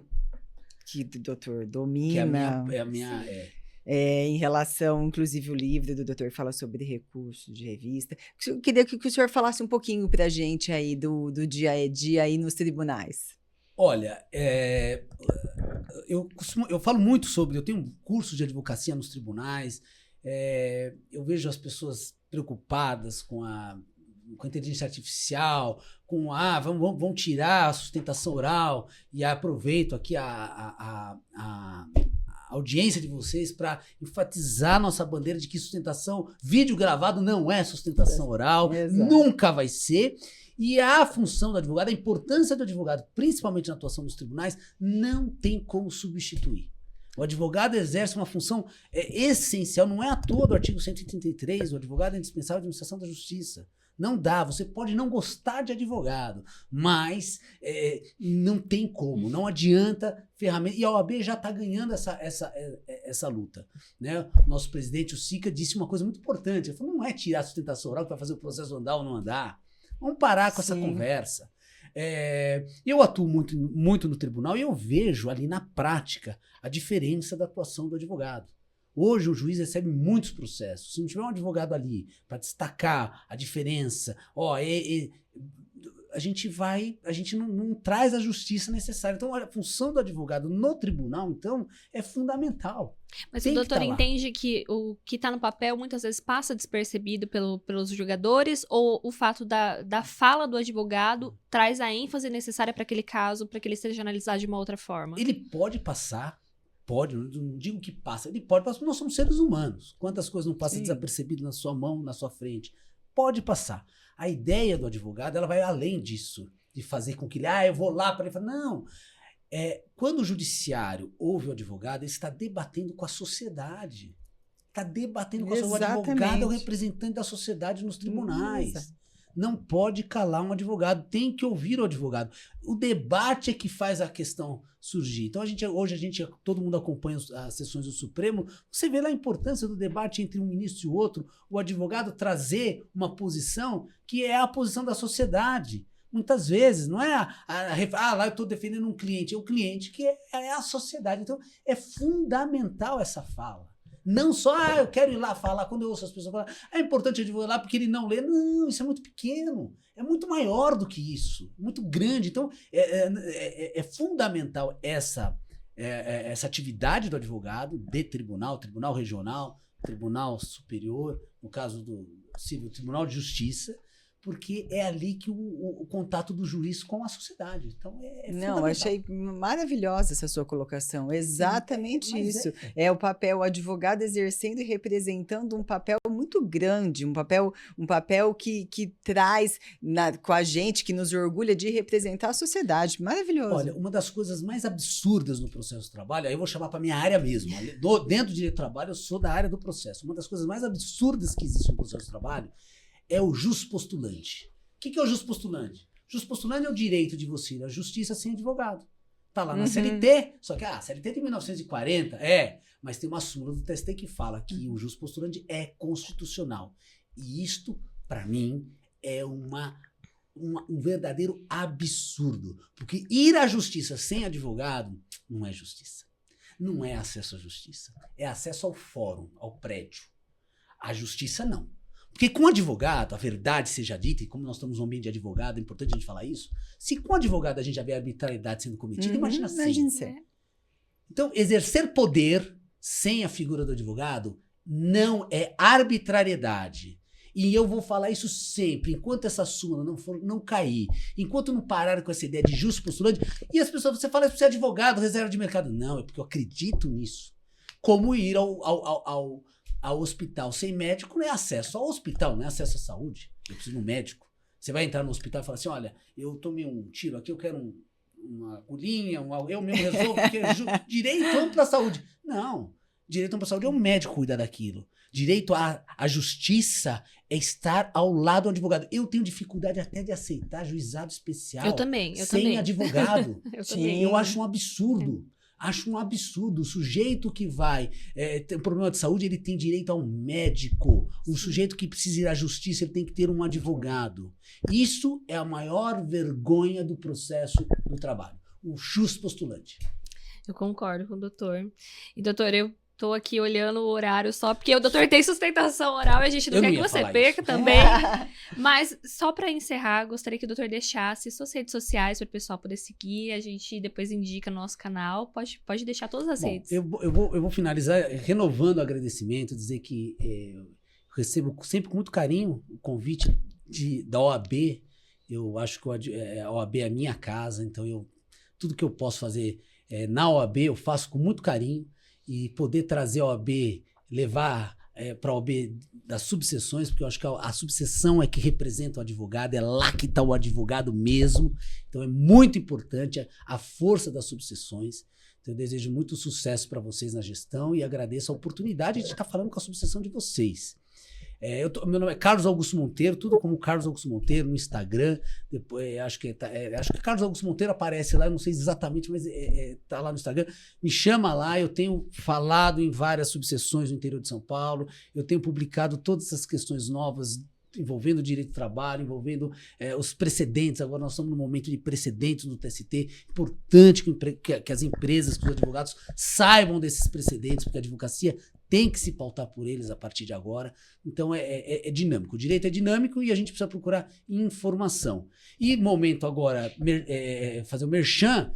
que o doutor domina.
Que é a minha
em relação, inclusive, o livro do doutor fala sobre recursos de revista. Eu queria que o senhor falasse um pouquinho para a gente aí do dia a dia aí nos tribunais.
Olha, eu falo muito sobre, eu tenho um curso de advocacia nos tribunais, eu vejo as pessoas preocupadas com a inteligência artificial, vamos tirar a sustentação oral, e aproveito aqui a audiência de vocês para enfatizar nossa bandeira de que sustentação, vídeo gravado não é sustentação oral, nunca vai ser. E a função do advogado, a importância do advogado, principalmente na atuação dos tribunais, não tem como substituir. O advogado exerce uma função essencial, não é à toa do artigo 133, o advogado é indispensável à administração da justiça. Não dá, você pode não gostar de advogado, mas não tem como, não adianta ferramenta. E a OAB já está ganhando essa luta. Né? O nosso presidente, o Sica, disse uma coisa muito importante. Ele falou, não é tirar a sustentação oral que vai fazer o processo andar ou não andar. Vamos parar com essa conversa. Eu atuo muito no tribunal e eu vejo ali na prática a diferença da atuação do advogado. Hoje o juiz recebe muitos processos. Se não tiver um advogado ali para destacar a diferença, a gente não traz a justiça necessária. Então a função do advogado no tribunal, então, é fundamental.
Mas o doutor entende que o que está no papel muitas vezes passa despercebido pelos julgadores, ou o fato da fala do advogado traz a ênfase necessária para aquele caso, para que ele seja analisado de uma outra forma?
Ele pode passar. Pode, não digo que passa, ele pode passar, porque nós somos seres humanos. Quantas coisas não passam desapercebido na sua mão, na sua frente? Pode passar. A ideia do advogado, ela vai além disso, de fazer com que ele, eu vou lá para ele falar, não. Quando o judiciário ouve o advogado, ele está debatendo com a sociedade. Está debatendo com a sociedade. O advogado é o representante da sociedade nos tribunais. Não pode calar um advogado, tem que ouvir o advogado. O debate é que faz a questão surgir. Então, hoje todo mundo acompanha as sessões do Supremo, você vê lá a importância do debate entre um ministro e o outro, o advogado trazer uma posição que é a posição da sociedade. Muitas vezes, não é lá eu estou defendendo um cliente, é o cliente que é a sociedade. Então, é fundamental essa fala. Não só, eu quero ir lá falar, quando eu ouço as pessoas falar, é importante eu ir lá porque ele não lê. Não, isso é muito pequeno. É muito maior do que isso. Muito grande. Então, é fundamental essa atividade do advogado de tribunal regional, tribunal superior, no caso do civil, tribunal de justiça, porque é ali que o contato do juiz com a sociedade. Então,
Não, achei maravilhosa essa sua colocação. Exatamente isso. É o papel, o advogado exercendo e representando um papel muito grande, um papel que traz com a gente, que nos orgulha de representar a sociedade. Maravilhoso.
Olha, uma das coisas mais absurdas no processo do trabalho, aí eu vou chamar para minha área mesmo. Dentro do direito do trabalho, eu sou da área do processo. Uma das coisas mais absurdas que existe no processo do trabalho é o juspostulante. O que é o juspostulante? Juspostulante é o direito de você ir à justiça sem advogado. Está lá na CLT, só que a CLT é de 1940, mas tem uma súmula do TST que fala que o juspostulante é constitucional. E isto, para mim, é um verdadeiro absurdo. Porque ir à justiça sem advogado não é justiça. Não é acesso à justiça. É acesso ao fórum, ao prédio. A justiça, não. Porque com advogado, a verdade seja dita, e como nós estamos num ambiente de advogado, é importante a gente falar isso, se com advogado a gente já vê a arbitrariedade sendo cometida, imagina sem. Então, exercer poder sem a figura do advogado não é arbitrariedade. E eu vou falar isso sempre, enquanto essa súmula não cair, enquanto não pararem com essa ideia de justo postulante, e as pessoas, você fala isso para ser advogado, reserva de mercado. Não, é porque eu acredito nisso. Como ir ao hospital sem médico não é acesso ao hospital, não é acesso à saúde. Eu preciso de um médico. Você vai entrar no hospital e falar assim, olha, eu tomei um tiro aqui, eu quero uma agulhinha, eu mesmo resolvo, porque direito amplo à saúde. Não, direito amplo à saúde é o médico cuidar daquilo. Direito à justiça é estar ao lado do advogado. Eu tenho dificuldade até de aceitar juizado especial
Eu também.
sem advogado.
Também.
Eu acho um absurdo. Acho um absurdo. O sujeito que vai ter um problema de saúde, ele tem direito a um médico. O sujeito que precisa ir à justiça, ele tem que ter um advogado. Isso é a maior vergonha do processo do trabalho. O jus postulante.
Eu concordo com o doutor. E, doutor, eu tô aqui olhando o horário só porque o doutor tem sustentação oral e a gente não quer que você perca também. Mas, só para encerrar, gostaria que o doutor deixasse suas redes sociais para o pessoal poder seguir. A gente depois indica no nosso canal. Pode deixar todas as redes.
Eu vou finalizar renovando o agradecimento, dizer que eu recebo sempre com muito carinho o convite da OAB. Eu acho que a OAB é a minha casa, então tudo que eu posso fazer na OAB eu faço com muito carinho. E poder trazer a OAB, levar para a OAB das subseções, porque eu acho que a subseção é que representa o advogado, é lá que está o advogado mesmo. Então é muito importante a força das subseções. Então eu desejo muito sucesso para vocês na gestão e agradeço a oportunidade de estar falando com a subseção de vocês. Meu nome é Carlos Augusto Monteiro, tudo como Carlos Augusto Monteiro no Instagram. Depois, acho que Carlos Augusto Monteiro aparece lá, eu não sei exatamente, mas tá lá no Instagram. Me chama lá, eu tenho falado em várias subseções do interior de São Paulo, eu tenho publicado todas essas questões novas envolvendo o direito do trabalho, envolvendo os precedentes. Agora nós estamos no momento de precedentes no TST. Importante que as empresas, que os advogados saibam desses precedentes, porque a advocacia tem que se pautar por eles a partir de agora. Então é dinâmico. O direito é dinâmico e a gente precisa procurar informação. E momento agora, fazer o merchan,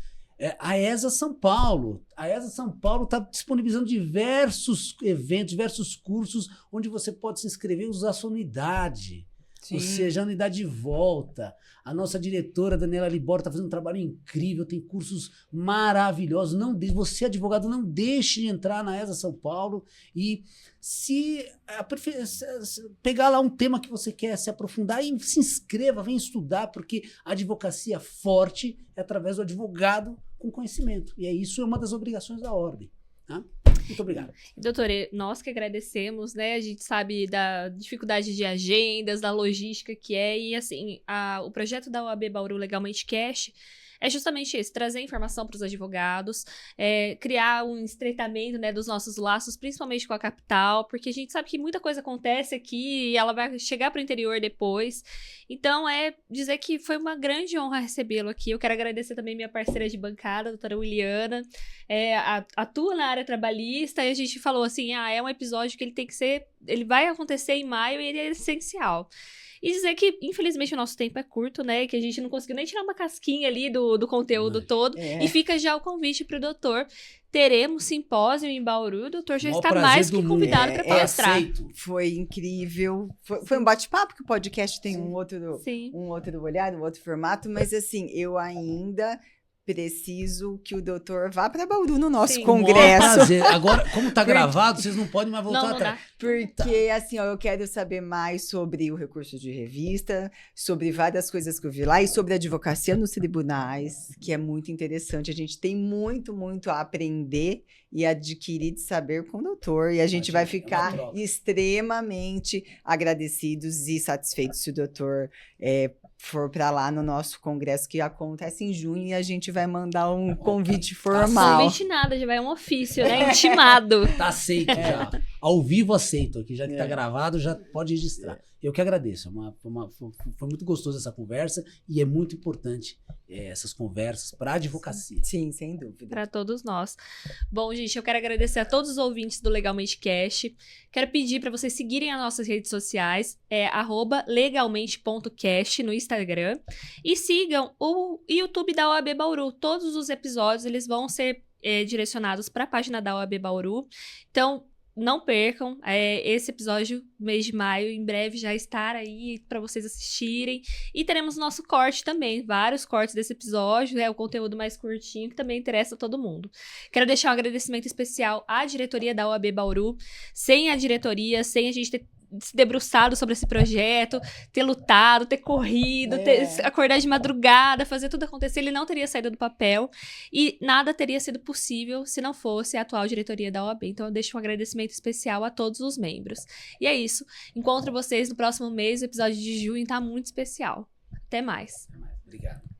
a ESA São Paulo. A ESA São Paulo está disponibilizando diversos eventos, diversos cursos onde você pode se inscrever e usar a sua unidade. Sim. Ou seja, a unidade de volta. A nossa diretora, Daniela Libório, está fazendo um trabalho incrível, tem cursos maravilhosos. Você, advogado, não deixe de entrar na ESA São Paulo e pegar lá um tema que você quer se aprofundar e se inscreva, vem estudar, porque a advocacia forte é através do advogado com conhecimento. E isso é uma das obrigações da ordem. Tá? Muito obrigado.
Doutor, nós que agradecemos, né? A gente sabe da dificuldade de agendas, da logística que é, e assim, o projeto da OAB Bauru Legalmente Cash é justamente esse, trazer informação para os advogados, criar um estreitamento, né, dos nossos laços, principalmente com a capital, porque a gente sabe que muita coisa acontece aqui e ela vai chegar para o interior depois. Então, dizer que foi uma grande honra recebê-lo aqui. Eu quero agradecer também minha parceira de bancada, a doutora Williana, atua na área trabalhista, e a gente falou assim, é um episódio que ele vai acontecer em maio e ele é essencial. E dizer que, infelizmente, o nosso tempo é curto, né? Que a gente não conseguiu nem tirar uma casquinha ali do conteúdo todo. E fica já o convite para o doutor. Teremos simpósio em Bauru. O doutor já está mais que convidado para palestrar.
Foi incrível. Foi um bate-papo, que o podcast tem um outro olhar, um outro formato. Mas, assim, eu ainda preciso que o doutor vá para Bauru no nosso congresso.
Agora, como está gravado, vocês não podem mais voltar atrás.
Porque, assim, eu quero saber mais sobre o recurso de revista, sobre várias coisas que eu vi lá e sobre a advocacia nos tribunais, que é muito interessante. A gente tem muito, muito a aprender e adquirir de saber com o doutor. E a gente vai ficar extremamente agradecidos e satisfeitos se o doutor for para lá no nosso congresso, que acontece em junho, e a gente vai mandar um convite formal.
Convite nada, já vai um ofício, né? Intimado.
Tá aceito já. Ao vivo aceito aqui, já que tá gravado, já pode registrar. Eu que agradeço. Foi muito gostoso essa conversa e é muito importante essas conversas para a advocacia.
Sim, sem dúvida.
Para todos nós. Bom, gente, eu quero agradecer a todos os ouvintes do Legalmente Cast. Quero pedir para vocês seguirem as nossas redes sociais, @legalmente.cast no Instagram, e sigam o YouTube da OAB Bauru. Todos os episódios eles vão ser direcionados para a página da OAB Bauru. Então, não percam, esse episódio, mês de maio, em breve já estará aí para vocês assistirem. E teremos nosso corte também, vários cortes desse episódio, o conteúdo mais curtinho, que também interessa a todo mundo. Quero deixar um agradecimento especial à diretoria da OAB Bauru. Sem a diretoria, sem a gente ter se debruçado sobre esse projeto, ter lutado, ter corrido, acordar de madrugada, fazer tudo acontecer, ele não teria saído do papel e nada teria sido possível se não fosse a atual diretoria da OAB. Então eu deixo um agradecimento especial a todos os membros. E é isso. Encontro vocês no próximo mês, o episódio de junho tá muito especial. Até mais.
Obrigado.